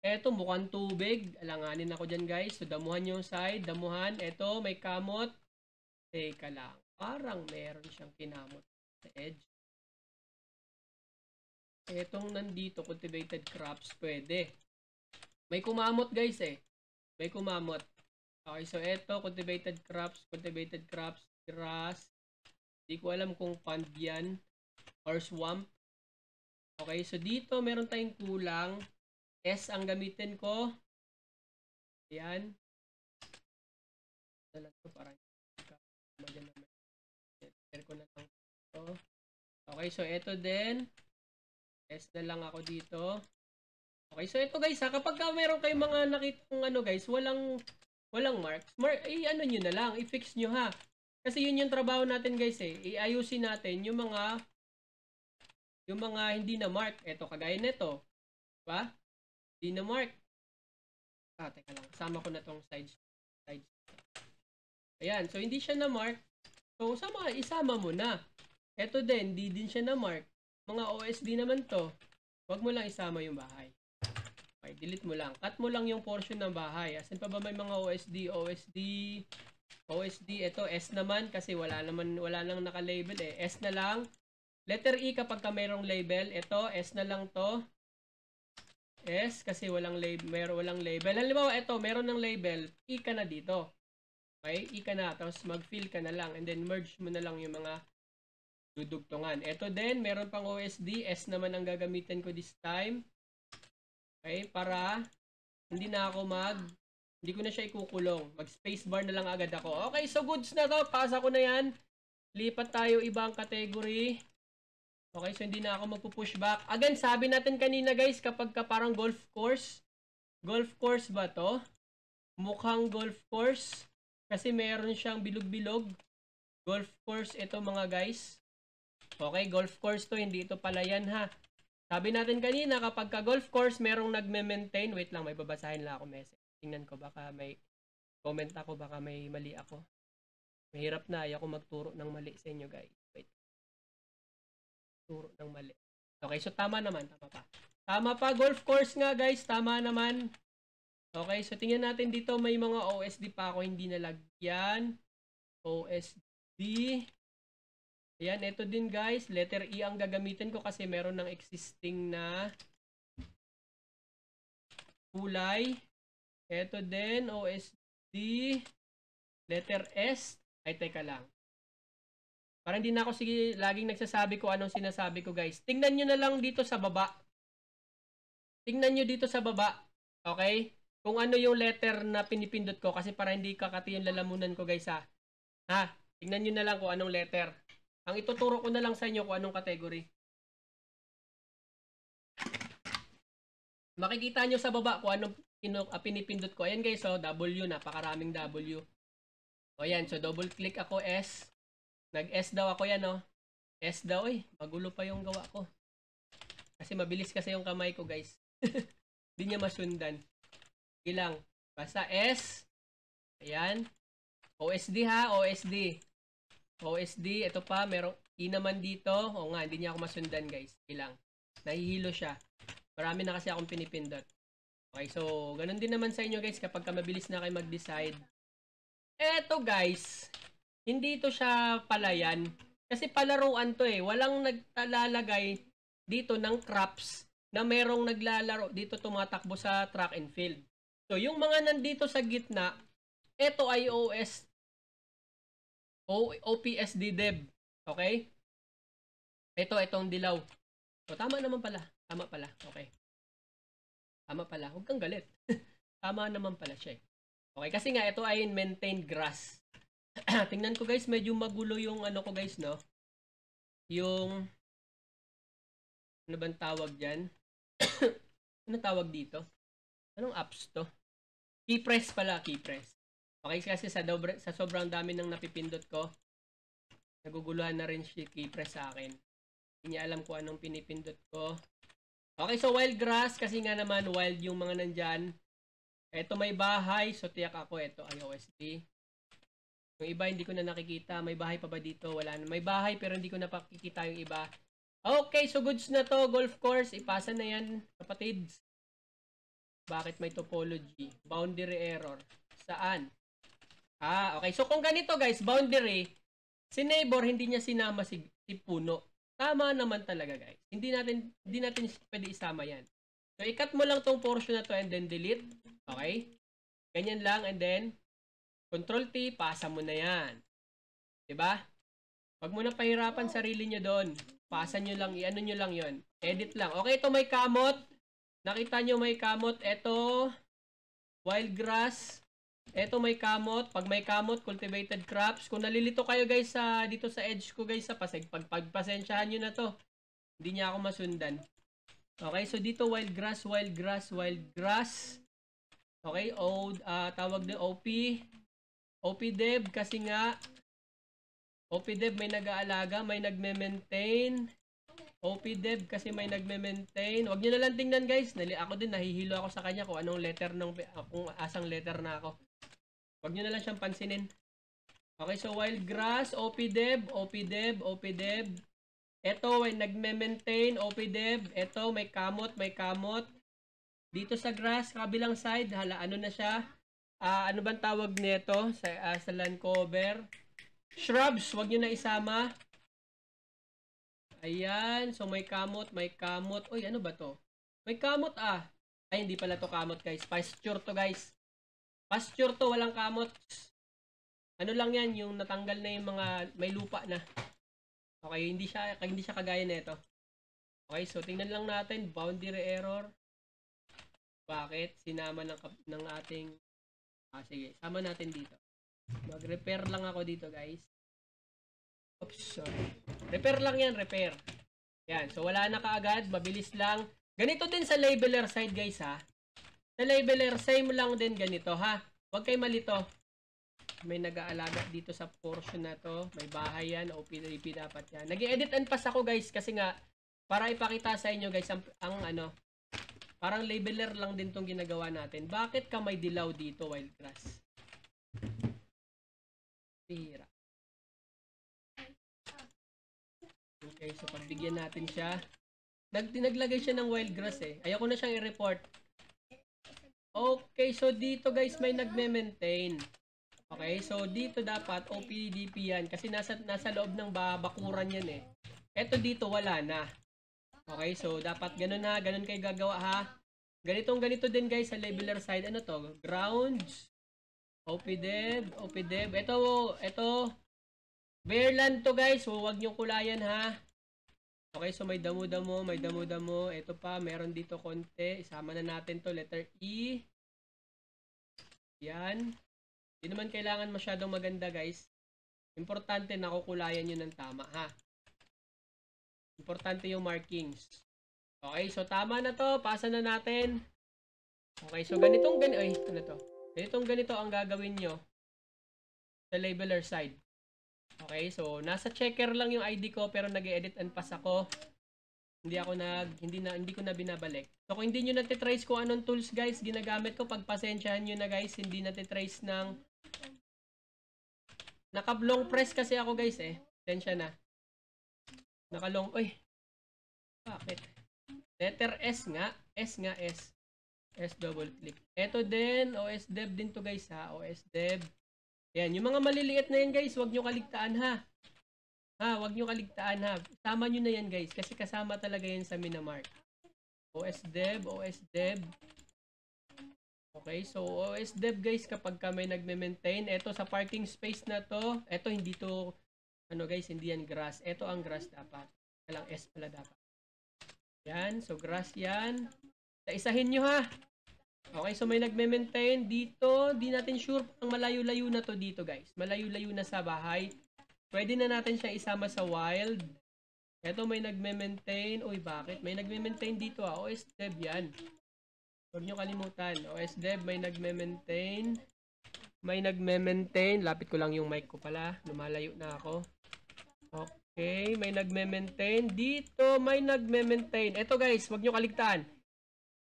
Ito, mukhang tubig. Alanganin ako dyan, guys. So, damuhan yung side. Damuhan. Ito, may kamot. Teka lang. Parang meron siyang kinamot sa edge. Etong nandito, cultivated crops, pwede. May kumamot, guys, eh. May kumamot. Okay, so ito, cultivated crops, grass. Hindi ko alam kung pond yan or swamp. Okay, so dito meron tayong kulang. S ang gamitin ko. Ayan. Dalan ko para share ko na lang ito. Okay, so ito din. S na lang ako dito. Okay, so ito guys ha, kapag meron kayong mga nakitang ano guys, walang marks, ano nyo na lang, i-fix nyo ha. Kasi yun yung trabaho natin guys eh. Iayusin natin yung mga hindi na mark. Ito, kagaya nito. Diba? Hindi na mark. Teka lang. Sama ko na tong sides. Ayan. So, hindi siya na mark. So, isama mo na. Ito din, di din siya na-mark. Mga OSD naman to. Huwag mo lang isama yung bahay. Okay, delete mo lang. Cut mo lang yung portion ng bahay. Asan pa ba may mga OSD? OSD, ito S naman kasi wala nang naka-label eh. S na lang. Letter E kapag ka mayroong label. Ito, S na lang to. S kasi walang label. Halimbawa, ito, meron ng label. E ka na dito. Okay? E ka na. Tapos mag-fill ka na lang. And then merge mo na lang yung mga dudugtungan. Ito din, meron pang OSD. S naman ang gagamitin ko this time. Okay? Para hindi ko na siya ikukulong. Mag-spacebar na lang agad ako. Okay, so goods na to. Pasa ko na yan. Lipat tayo ibang category. Okay, so hindi na ako magpo-pushback. Again, sabi natin kanina guys, kapag ka parang golf course ba to? Mukhang golf course. Kasi meron siyang bilog-bilog. Golf course ito mga guys. Okay, golf course to. Hindi ito pala yan ha. Sabi natin kanina, kapag ka golf course, merong nagme-maintain. Wait lang, may babasahin lang ako message. Tingnan ko, baka may comment ako, baka may mali ako. Mahirap na, ayaw ko magturo ng mali sa inyo guys. Wait. Turo ng mali. Okay, so tama naman, tama pa. Tama pa, golf course nga guys, tama naman. Okay, so tingnan natin dito, may mga OSD pa ako hindi nalagyan. OSD. Ayan, ito din guys, letter E ang gagamitin ko kasi meron ng existing na kulay. Ito din, OSD. Letter S. Ay, teka lang. Para hindi na ako laging nagsasabi ko anong sinasabi ko guys. Tingnan nyo na lang dito sa baba. Tingnan nyo dito sa baba. Okay? Kung ano yung letter na pinipindot ko kasi para hindi kakati yung lalamunan ko guys ha. Ha? Tingnan nyo na lang kung anong letter. Ang ituturo ko na lang sa inyo kung anong category. Makikita nyo sa baba kung anong pinipindot ko. Ayan guys, so W, napakaraming W. O yan, so double click ako S. Nag-S daw ako yan, no? S daw, magulo pa yung gawa ko. Kasi mabilis kasi yung kamay ko, guys. Hindi niya masundan. Sige lang. Basta S. Ayan. OSD ha, OSD. OSD, ito pa, merong E naman dito. O nga, hindi niya ako masundan, guys. Sige lang. Nahihilo siya. Marami na kasi akong pinipindot. Okay, so, ganun din naman sa inyo, guys, kapag mabilis na kayo mag-decide. Eto, guys, hindi ito siya palayan. Kasi palaruan to eh. Walang nagtalalagay dito ng crops na merong naglalaro dito tumatakbo sa track and field. So, yung mga nandito sa gitna, ito ay OPSD Dev. Okay? Itong dilaw. So, tama naman pala. Tama pala. Okay. Tama pala. Huwag kang galit. Tama naman pala siya eh. Okay, kasi nga ito ay maintained grass. Tingnan ko guys, medyo magulo yung ano ko guys, no? Yung ano bang tawag diyan? Ano tawag dito? Anong apps to? Keypress pala, keypress. Okay, kasi sa sobrang dami ng napipindot ko, naguguluhan na rin si keypress sa akin. Hindi niya alam kung anong pinipindot ko. Okay, so wild grass, kasi nga naman wild yung mga nandyan. Ito may bahay, so tiyak ako, ito ay OSD. Yung iba hindi ko na nakikita, may bahay pa ba dito? Wala na. May bahay pero hindi ko na pakikita yung iba. Okay, so goods na to, golf course, ipasa na yan, kapatids. Bakit may topology? Boundary error. Saan? Okay, so kung ganito guys, boundary, si neighbor hindi niya sinama si puno. Tama naman talaga guys. Hindi natin pwede isama yan. So, i-cut mo lang tong portion na to and then delete. Okay? Ganyan lang and then Control T, pasa mo na yan. Diba? Wag mo na pahirapan sarili nyo doon. Pasa nyo lang, i-ano nyo lang yon. Edit lang. Okay, ito may kamot. Nakita nyo may kamot. Ito, wild grass. Ito may kamot. Pag may kamot, cultivated crops. Kung nalilito kayo guys dito sa edge ko guys, pagpasensyahan nyo na to. Hindi niya ako masundan. Okay, so dito wild grass, wild grass, wild grass. Okay, tawag na OP Dev kasi nga OP Dev may nag-aalaga, may nagme-maintain. OP Dev kasi may nagme-maintain. Huwag niyo na lang tingnan guys. Ako din nahihilo ako sa kanya kung anong letter kung asang letter na ako. Huwag niyo na lang siyang pansinin. Okay, so wild grass, OP Dev, OP Dev, OP Dev. Ito, ay nagme-maintain, OPDev. Ito, may kamot, may kamot. Dito sa grass, kabilang side, hala, ano na siya? Ano bang tawag nito sa land cover? Shrubs, wag nyo na isama. Ayan, so may kamot, may kamot. Uy, ano ba to? May kamot Ay, hindi pala to kamot guys. Pasture to guys. Pasture to, walang kamot. Ano lang yan, yung natanggal na yung mga may lupa na. Okay, hindi siya kagaya nito. Okay, so tingnan lang natin, boundary error. Bakit? Sinama ng ating sige, sama natin dito. Mag-repair lang ako dito, guys. Oops, sorry. Repair lang yan, repair. Yan, so wala na kaagad, mabilis lang. Ganito din sa labeler side, guys, ha. Sa labeler, same lang din ganito, ha. Huwag kayo malito. May nag-aalaga dito sa portion na to. May bahay yan, OPDP dapat yan. Nag-edit and pass ako, guys, kasi nga, para ipakita sa inyo, guys, ang ano, parang labeler lang din tong ginagawa natin. Bakit ka may dilaw dito, wild grass? Pira. Okay, so pagbigyan natin siya. Naglagay siya ng wild grass eh. Ayoko na siyang i-report. Okay, so dito guys may nagme-maintain. Okay, so dito dapat OPDP yan kasi nasa loob ng bakuran yan eh. Eto dito wala na. Okay, so dapat ganun ha, ganun kayo gagawa ha. Ganito din guys sa labeler side. Ano to? Grounds. OPDev. Ito. Bearland to guys. So, huwag niyong kulayan ha. Okay, so may damo-damo. Ito pa, meron dito konti. Isama na natin to. Letter E. Yan. Hindi naman kailangan masyadong maganda guys. Importante na kukulayan nyo ng tama ha. Importante yung markings. Okay, so tama na to. Pasa na natin. Okay, so ganito ang gagawin nyo sa labeler side. Okay, so nasa checker lang yung ID ko pero nag-edit and pass ako. Hindi ko na binabalik. So kung hindi niyo natitrace kung anong tools guys ginagamit ko, pagpasensyahan niyo na guys, hindi natitrace ng naka-long press kasi ako guys eh. Pasensya na. Bakit? Letter S nga. S double click. Ito din, OSDev din to guys ha. OSDev. Yan, yung mga maliliit na yan guys, huwag nyo kaligtaan ha. Huwag nyo kaligtaan ha. Sama nyo na yan guys, kasi kasama talaga yan sa Minamark. OSDev. Okay, so OSDev guys, kapag ka may nagme-maintain, ito sa parking space na to, ito hindi to, guys, hindi yan grass. Ito ang grass dapat. Walang S pala dapat. Yan, so grass yan. Isahin nyo ha. Okay, so may nagme-maintain dito. Di natin sure ang malayo-layo na to dito guys. Malayo-layo na sa bahay. Pwede na natin siya isama sa wild. Ito may nagme-maintain. Uy, bakit? May nagme-maintain dito ha. OSDev yan. Huwag nyo kalimutan. OSDev may nagme-maintain. Lapit ko lang yung mic ko pala. Lumalayo na ako. Okay, may nagme-maintain. Dito may nagme-maintain. Ito guys, huwag nyo kaligtaan.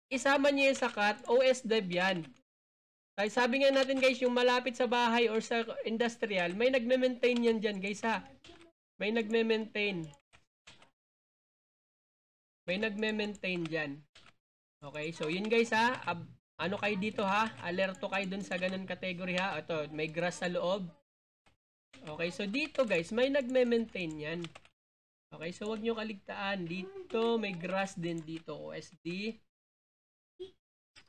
Isama niyo sa cut, OSDev yan. Kaya sabi nga natin guys, yung malapit sa bahay or sa industrial, may nagme-maintain yan dyan guys ha. May nagme-maintain dyan. Okay, so yun guys ha. Ano kayo dito ha? Alerto kayo dun sa ganun category ha. Ito, may grass sa loob. Okay, so dito guys, may nagme-maintain yan. Okay, so huwag nyo kaligtaan. Dito, may grass din dito. OSD.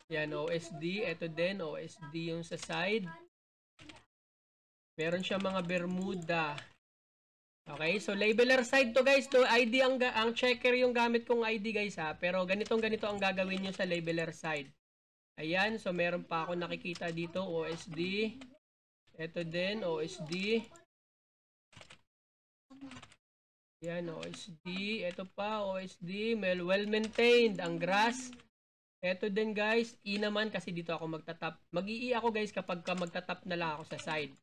Yan, OSD. Ito din, OSD yung sa side. Meron siya mga Bermuda. Okay, so labeler side to guys. To ID ang checker yung gamit kong ID guys ha. Pero ganito ang gagawin nyo sa labeler side. Ayan, so meron pa ako nakikita dito, OSD. Ito din, OSD. Yan, OSD. Ito pa, OSD. Well maintained ang grass. Ito din guys, E naman kasi dito ako magtatap. Mag-i ako guys kapag magtatap na lang ako sa side.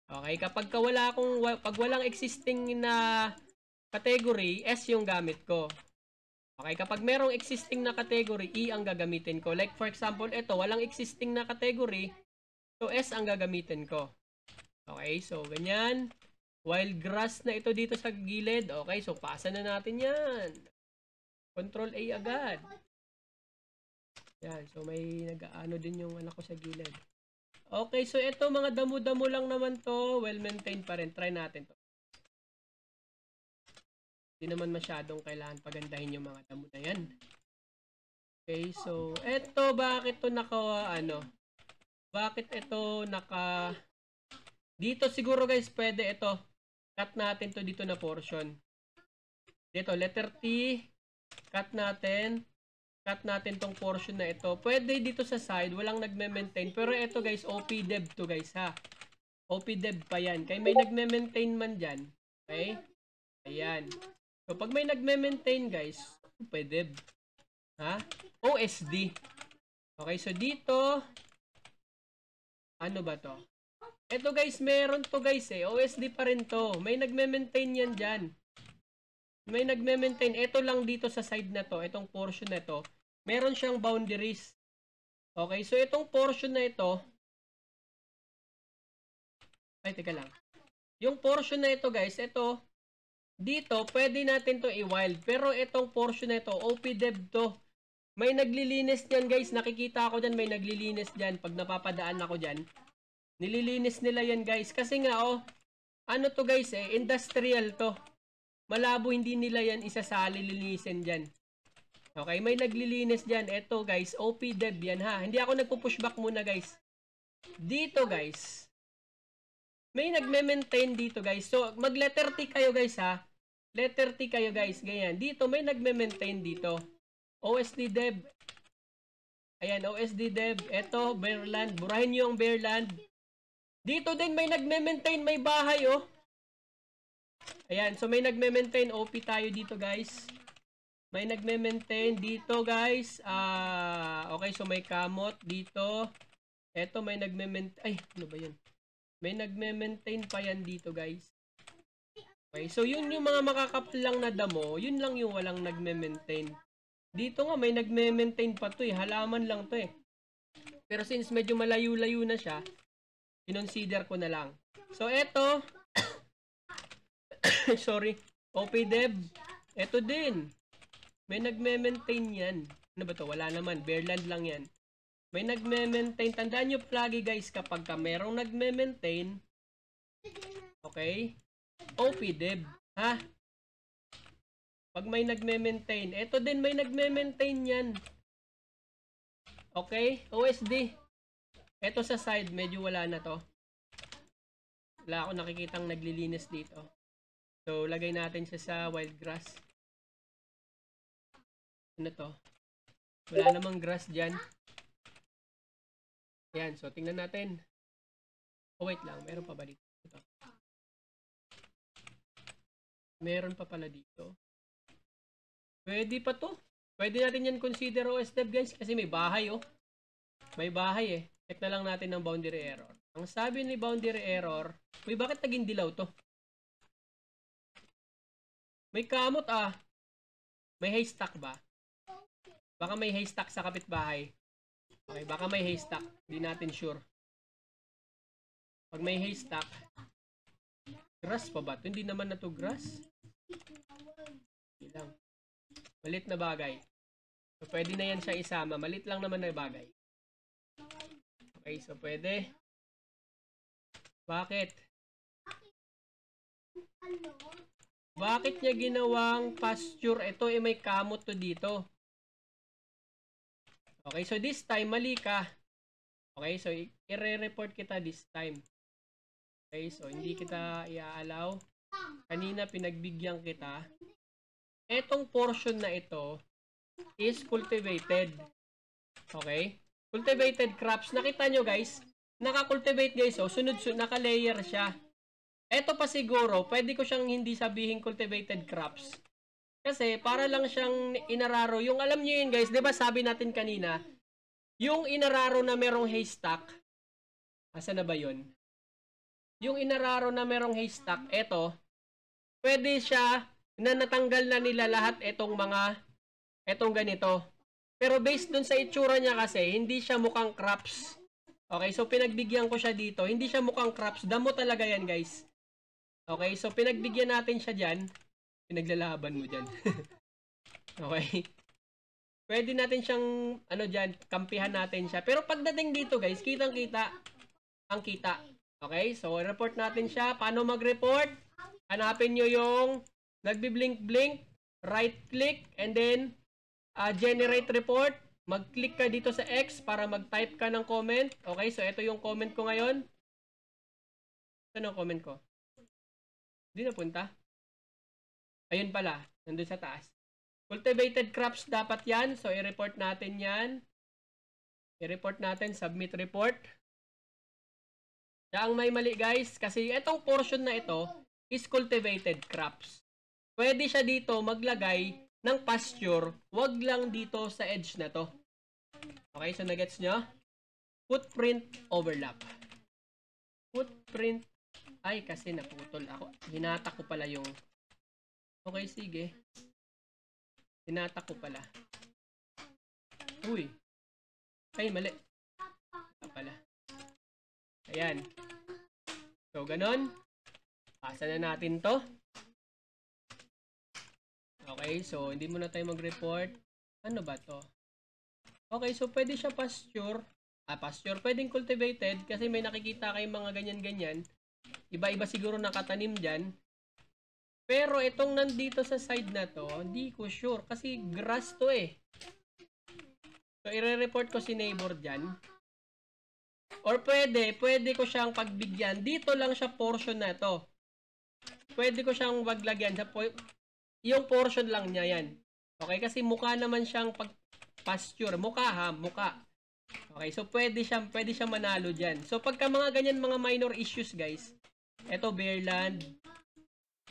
Okay, kapag pag walang existing na category, S yung gamit ko. Okay, kapag merong existing na category, E ang gagamitin ko. Like for example, ito, walang existing na category, so S ang gagamitin ko. Okay, so ganyan. wild grass na ito dito sa gilid. Okay, so pasa na natin yan. Control A agad. Yan, so may nag-ano din yung anak ko sa gilid. Okay, so ito mga damo-damo lang naman to. Well maintained pa rin. Try natin to. Hindi naman masyadong kailangan pagandahin yung mga damo na yan. Okay, so ito bakit to bakit ito dito siguro guys pwede ito. Cut natin to dito na portion. Dito letter T, cut natin tong portion na ito. Pwede dito sa side, walang nagme-maintain. Pero ito guys, OPDev to guys ha. OPDev pa yan. Kaya may nagme-maintain man dyan. Okay? Ayan. So pag may nagme-maintain guys, OPDev. Ha? OSD. Okay, so dito, ano ba to? Ito guys, meron to guys OSD pa rin to. May nagme-maintain yan dyan. May nagme-maintain. Ito lang dito sa side na to, itong portion na to, meron siyang boundaries. Okay, so itong portion na ito, ay, teka lang. Yung portion na ito guys, ito, dito, pwede natin to i-wild. Pero itong portion na ito, OPDev to. May naglilinis dyan guys. Nakikita ako dyan, may naglilinis dyan. Pag napapadaan ako dyan, nililinis nila yan guys. Kasi nga ano to guys industrial to. Malabo hindi nila yan isasali linisin dyan. Okay, may naglilinis dyan. Ito guys, OPDev yan ha. Hindi ako nagpo-pushback muna guys. Dito guys, may nagme-maintain dito guys. So, mag-letter T kayo guys ha. Letter T kayo guys. Ganyan. Dito, may nagme-maintain dito. OSD Dev. Ayan, OSD Dev. Ito, Bearland. Burahin nyo yung Bearland. Dito din may nagme-maintain. May bahay Ayan, so may nagme-maintain. OP tayo dito guys. May nagme-maintain dito guys. Okay, so may kamot dito. Ito may nagme-maintain. Ay, ano ba yun? May nagme-maintain pa yan dito guys. Okay, so yun yung mga makakapal lang na damo. Yun lang yung walang nagme-maintain. Dito nga may nagme-maintain pa to halaman lang to Pero since medyo malayo-layo na siya, kinonsider ko na lang. So eto, sorry, OPDev, eto din. May nagme-maintain yan. Ano ba to? Wala naman, Bearland lang yan. May nagme-maintain. Tandaan nyo lagi guys, kapag merong nagme-maintain, okay, OPDev, ha? Pag may nagme-maintain, eto din may nagme-maintain yan. Okay? OSD. Eto sa side, medyo wala na to. Wala ako nakikitang naglilinis dito. So, lagay natin siya sa wild grass. Ano to? Wala namang grass dyan. Ayan, so tingnan natin. Oh, wait lang. Meron pa ba dito? Ito. Meron pa pala dito. Pwede pa to. Pwede natin yan consider OSDev guys. Kasi may bahay May bahay Check na lang natin ng boundary error. Ang sabi ni boundary error, uy, bakit naging dilaw to? May kamot May haystack ba? Baka may haystack sa kapitbahay. Okay, baka may haystack. Hindi natin sure. Pag may haystack, grass pa ba? Hindi naman na to grass. Hindi lang. Malit na bagay. So, pwede na yan siya isama. Malit lang naman na bagay. Okay, so pwede. Bakit? Bakit niya ginawang pasture? Ito may kamot to dito. Okay, so this time, mali ka. Okay, so i-re-report kita this time. Okay, so hindi kita i-allow. Kanina pinagbigyan kita. Etong portion na ito is cultivated. Okay? Cultivated crops. Nakita nyo guys? Naka-cultivate guys. Sunod-sunod. Naka-layer siya. Ito pa siguro, pwede ko siyang hindi sabihin cultivated crops. Kasi para lang siyang inararo. Yung alam nyo yun guys, di ba sabi natin kanina, yung inararo na merong haystack, asa na ba yun? Yung inararo na merong haystack, eto, pwede siya na natanggal na nila lahat etong ganito. Pero based dun sa itsura niya kasi, hindi siya mukhang crops. Okay, so pinagbigyan ko siya dito. Hindi siya mukhang crops. Damo talaga yan, guys. Okay, so pinagbigyan natin siya dyan. Pinaglalaban mo dyan. Okay. Pwede natin siyang, ano dyan, kampihan natin siya. Pero pagdating dito guys, kitang-kita ang kita. Okay, so report natin siya. Paano mag-report? Hanapin nyo yung nagbi-blink-blink, right-click, and then generate report. Mag-click ka dito sa X para mag-type ka ng comment. Okay, so ito yung comment ko ngayon. Saan ang comment ko? Hindi napunta. Ayun pala, nandun sa taas. Cultivated crops dapat yan. So, i-report natin yan. I-report natin, submit report. Siya ang may mali guys, kasi itong portion na ito is cultivated crops. Pwede siya dito maglagay ng pasture, wag lang dito sa edge na to. Okay, so nagets nyo? Footprint overlap. Footprint, ay kasi naputol ako. Hinata ko pala yung, okay sige. Hinata ko pala. Uy. Ay, mali. Pala. Ayan. So, ganon. Pasa na natin to. Okay, so, hindi muna tayo mag-report. Ano ba to? Okay, so, pwede siya pasture. Pasture. Pwedeng cultivated kasi may nakikita kayong mga ganyan-ganyan. Iba-iba siguro nakatanim dyan. Pero itong nandito sa side na to, hindi ko sure. Kasi grass to eh. So, i-report ko si neighbor dyan. Or pwede ko siyang pagbigyan. Dito lang siya portion na to. Pwede ko siyang waglagyan. Yung portion lang niya yan. Okay, kasi mukha naman siyang pasture. Mukha ha, mukha. Okay, so pwede siyang manalo dyan. So, pagka mga ganyan, mga minor issues guys. Ito, bare land.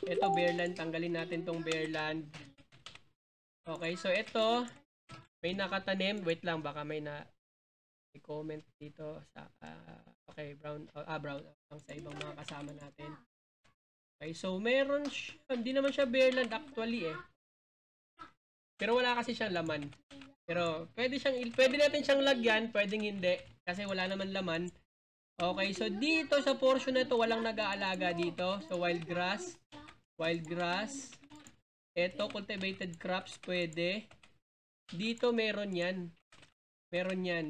Ito, bare land. Tanggalin natin tong bare land. Okay, so ito, may nakatanim. Wait lang, baka may comment dito sa, okay, brown ang sa ibang mga kasama natin. Okay, so meron siya, hindi naman siya bare land actually eh. Pero wala kasi siyang laman. Pero pwede natin siyang lagyan, pwedeng hindi. Kasi wala naman laman. Okay, so dito sa portion na ito, walang nag-aalaga dito. So, wild grass. Ito, cultivated crops, pwede. Dito, meron yan.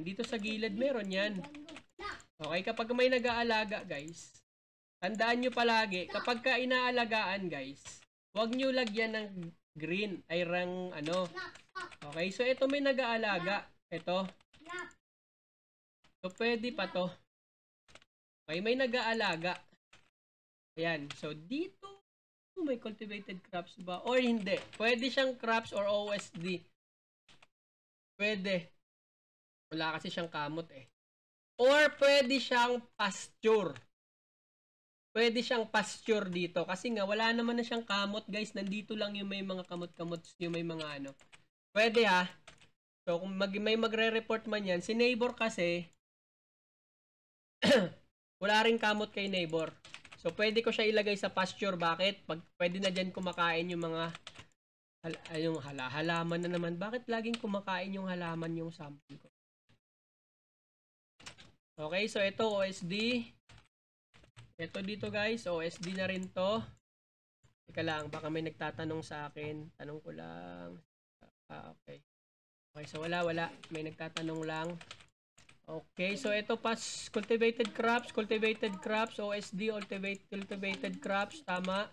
Dito sa gilid, meron yan. Okay, kapag may nag-aalaga, guys, tandaan nyo palagi, kapag ka inaalagaan, guys, huwag nyo lagyan ng green, ay ano. Okay, so ito may nag-aalaga. Ito. So, pwede pa to. Okay, may nag-aalaga. Ayan. So, dito, may cultivated crops ba? Or hindi. Pwede siyang crops or OSD. Pwede. Wala kasi siyang kamot eh. Or pwede siyang pasture. Pwede siyang pasture dito. Kasi nga, wala naman na siyang kamot, guys. Nandito lang yung may mga kamot-kamot, yung may mga ano. Pwede ha. So, kung may magre-report man yan, si neighbor kasi, wala rin kamot kay neighbor. So, pwede ko siya ilagay sa pasture. Bakit? Pwede na dyan kumakain yung mga yung halaman na naman. Bakit laging kumakain yung halaman yung sample ko? Okay, so ito OSD. Ito dito guys, OSD na rin to. Teka lang, baka may nagtatanong sa akin. Tanong ko lang. Okay. Okay, so wala. May nagtatanong lang. Okay, so ito cultivated crops, OSD, cultivated crops, tama.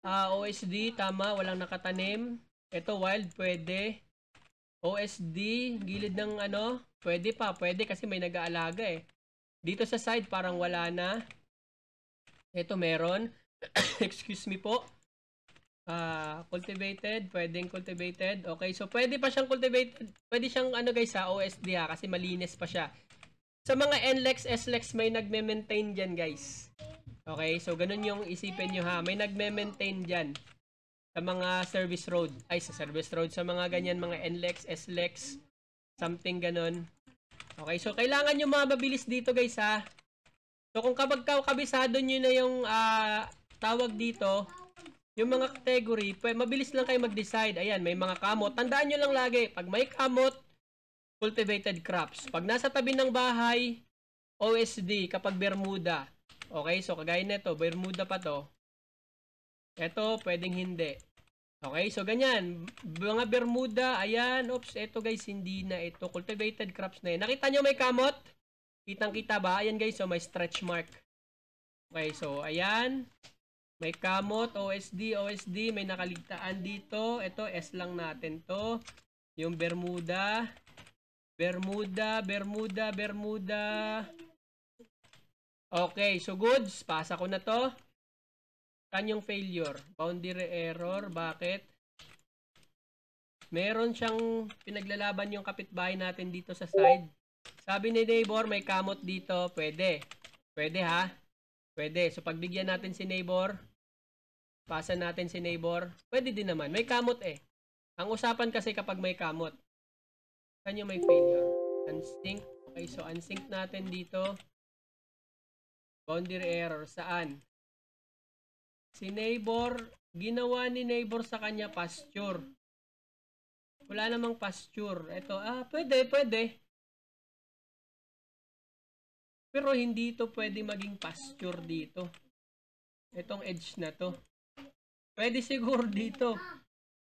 OSD, tama, walang nakatanim. Ito wild, pwede. OSD, gilid ng ano, pwede kasi may nag-aalaga eh. Dito sa side, parang wala na. Ito meron. Excuse me po. Cultivated, pwedeng cultivated. Okay, so pwede pa siyang cultivated. Pwede siyang ano guys ha, OSD ha, kasi malinis pa siya. Sa mga NLEX, SLEX may nagme-maintain dyan guys. Okay, so ganun yung isipin nyo ha. May nagme-maintain dyan. Sa mga service road. Sa mga ganyan, mga NLEX, SLEX, something ganun. Okay, so kailangan nyo mabilis dito guys ha. So kung kapag kabisado nyo na yung tawag dito, yung mga category, mabilis lang kayo mag-decide. Ayan, may mga kamot. Tandaan nyo lang lagi, pag may kamot, cultivated crops. Pag nasa tabi ng bahay, OSD, kapag Bermuda. Okay, so kagaya nito, Bermuda pa to. Ito, pwedeng hindi. Okay, so ganyan. Mga Bermuda, ayan. Oops, ito guys, hindi na ito. Cultivated crops na yan. Nakita nyo may kamot? Kitang-kita ba? Ayan guys, so may stretch mark. Okay, so ayan. May kamot, OSD, OSD. May nakaligtaan dito. Ito, S lang natin to. Yung Bermuda. Bermuda, Bermuda, Bermuda. Okay, so goods. Pasa ko na to. Saan yung failure? Boundary error. Bakit? Meron siyang pinaglalaban yung kapitbahay natin dito sa side. Sabi ni neighbor, may kamot dito. Pwede. Pwede ha? Pwede. So, pagbigyan natin si neighbor, pasa natin si neighbor, pwede din naman. May kamot eh. Ang usapan kasi kapag may kamot. Saan yung may failure? Unsync. Okay, so unsync natin dito. Boundary error. Saan? Si neighbor, ginawa ni neighbor sa kanya pasture. Wala namang pasture. Ito, pwede, pwede. Pero hindi ito pwede maging pasture dito. Itong edge na to. Pwede siguro dito.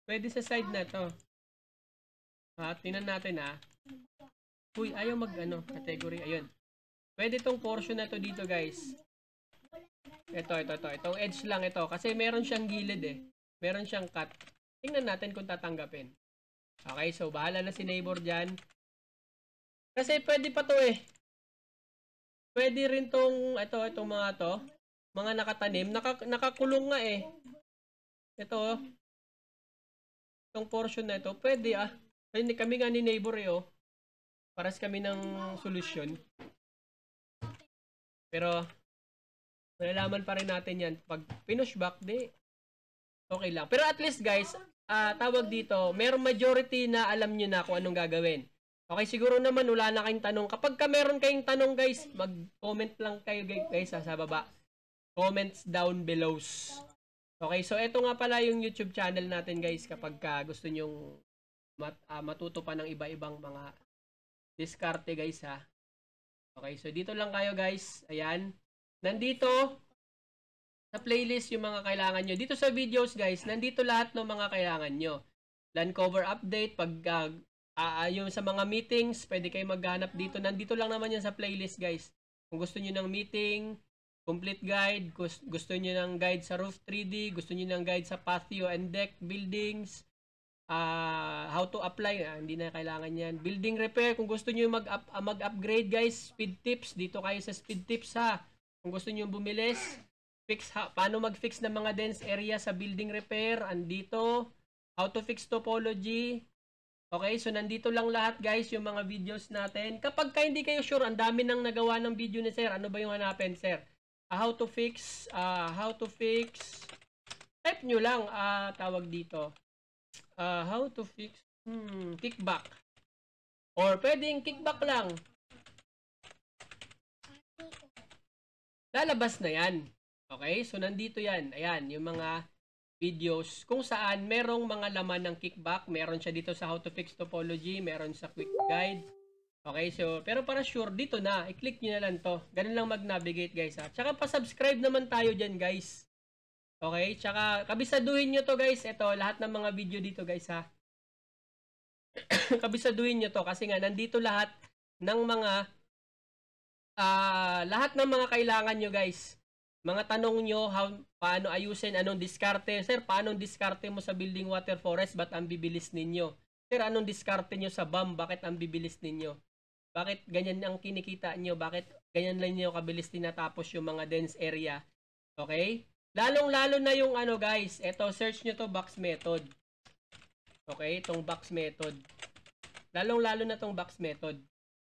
Pwede sa side na to. Tingnan natin Uy, ayaw category. Ayun. Pwede itong portion na to dito guys. Ito. Itong edge lang ito. Kasi meron siyang gilid eh. Meron siyang cut. Tingnan natin kung tatanggapin. Okay, so bahala na si neighbor dyan. Kasi pwede pa to eh. Pwede rin tong, itong mga to. Mga nakatanim. Nakakulong nga eh. Ito. Itong portion na ito. Pwede Hindi kami nga ni neighbor eh Paras kami ng solusyon. Pero, malalaman pa rin natin yan. Pag pinushback, okay lang. Pero at least guys, tawag dito, merong majority na alam nyo na kung anong gagawin. Okay, siguro naman wala na kayong tanong. Kapag meron kayong tanong guys, mag-comment lang kayo guys sa baba. Comments down below. Okay, so eto nga pala yung YouTube channel natin guys kapag gusto nyong matuto pa ng iba-ibang mga diskarte guys Okay, so dito lang kayo guys. Ayan. Nandito sa playlist yung mga kailangan nyo. Dito sa videos guys, nandito lahat ng mga kailangan nyo. Land cover update, pag yung sa mga meetings, pwede kayo maghanap dito. Nandito lang naman yan sa playlist guys. Kung gusto nyo ng meeting, complete guide, gusto nyo ng guide sa roof 3D, gusto nyo ng guide sa patio and deck buildings, how to apply, hindi na kailangan yan. Building repair, kung gusto nyo mag-upgrade guys, speed tips, dito kayo sa speed tips Kung gusto nyo bumilis, paano mag-fix ng mga dense area sa building repair, andito. How to fix topology. Okay, so nandito lang lahat guys yung mga videos natin. Kapag hindi kayo sure, ang dami nang nagawa ng video ni sir. Ano ba yung hanapin sir? How to fix, type nyo lang, tawag dito. How to fix, kickback. Or pwedeng kickback lang. Lalabas na yan. Okay, so nandito yan. Ayan, yung mga videos kung saan merong mga laman ng kickback. Meron siya dito sa how to fix topology, meron sa quick guide. Okay, so pero para sure dito na, i-click niyo na lang to. Ganun lang mag-navigate guys Tsaka pa-subscribe naman tayo diyan guys. Okay, tsaka kabisaduhin niyo to guys. Ito, lahat ng mga video dito guys kabisaduhin niyo to kasi nga nandito lahat ng mga lahat ng mga kailangan nyo guys. Mga tanong nyo, paano ayusin, anong diskarte. Sir, paano diskarte mo sa building water forest? Ba't ang bibilis ninyo? Sir, anong diskarte nyo sa BAM? Bakit ang bibilis ninyo? Bakit ganyan ang kinikita nyo? Bakit ganyan lang nyo kabilis tinatapos yung mga dense area? Okay? Lalong-lalo na yung guys. Ito, search nyo to box method. Okay? Itong box method. Lalong-lalo na tong box method.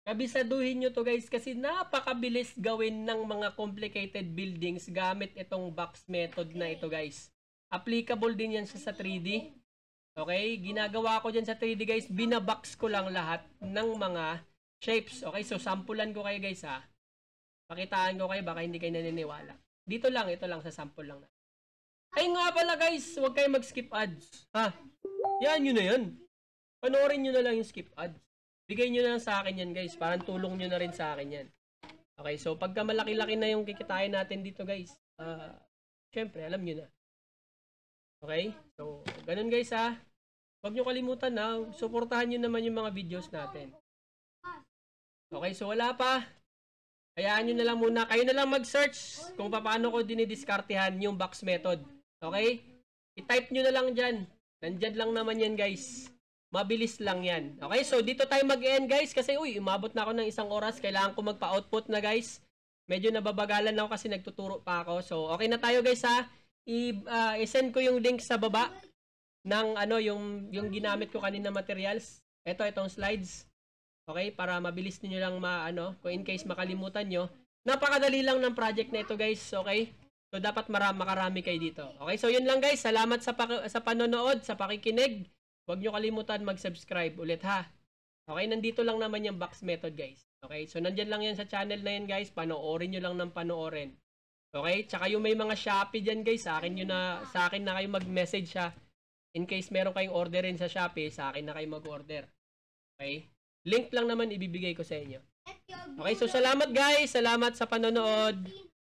Kabisaduhin nyo to guys kasi napakabilis gawin ng mga complicated buildings gamit itong box method na ito guys. Applicable din yan sa 3D. Okay? Ginagawa ko dyan sa 3D guys. Binabox ko lang lahat ng mga shapes. Okay? So, sampulan ko kayo guys Pakitaan ko kayo baka hindi kayo naniniwala. Dito lang. Ito lang sa sample lang. Ay nga pala guys. Huwag kayo mag-skip ads. Yan, yun na yan. Panoorin nyo na lang yung skip ads. Bigay nyo na lang sa akin yan guys. Parang tulong nyo na rin sa akin yan. Okay, so pagka malaki-laki na yung kikitain natin dito guys, syempre alam nyo na. Okay? So, ganun guys ha. Huwag nyo kalimutan na, suportahan nyo naman yung mga videos natin. Okay, so wala pa. Hayaan nyo na lang muna. Kayo na lang mag-search kung paano ko dinidiskartehan yung box method. Okay? I-type nyo na lang dyan. Nandyan lang naman yan guys. Mabilis lang yan. Okay, so dito tayo mag-end guys. Kasi umabot na ako ng 1 oras. Kailangan ko magpa-output na guys. Medyo nababagalan ako kasi nagtuturo pa ako. So, okay na tayo guys ha. I-send ko yung link sa baba ng yung ginamit ko kanina materials. Itong slides. Okay, para mabilis niyo lang kung in case makalimutan nyo. Napakadali lang ng project na ito guys, okay? So dapat makarami kayo dito. Okay, so yun lang guys. Salamat sa panonood, sa pakikinig. Huwag nyo kalimutan mag-subscribe ulit ha. Okay, nandito lang naman yung box method guys. Okay, so nandyan lang yan sa channel na yan guys. Panoorin nyo lang ng panoorin. Okay, tsaka yung may mga Shopee dyan guys, sa akin na kayo mag-message ha. In case meron kayong orderin sa Shopee, sa akin na kayo mag-order. Okay? Link lang naman ibibigay ko sa inyo. Okay, so salamat guys. Salamat sa panonood.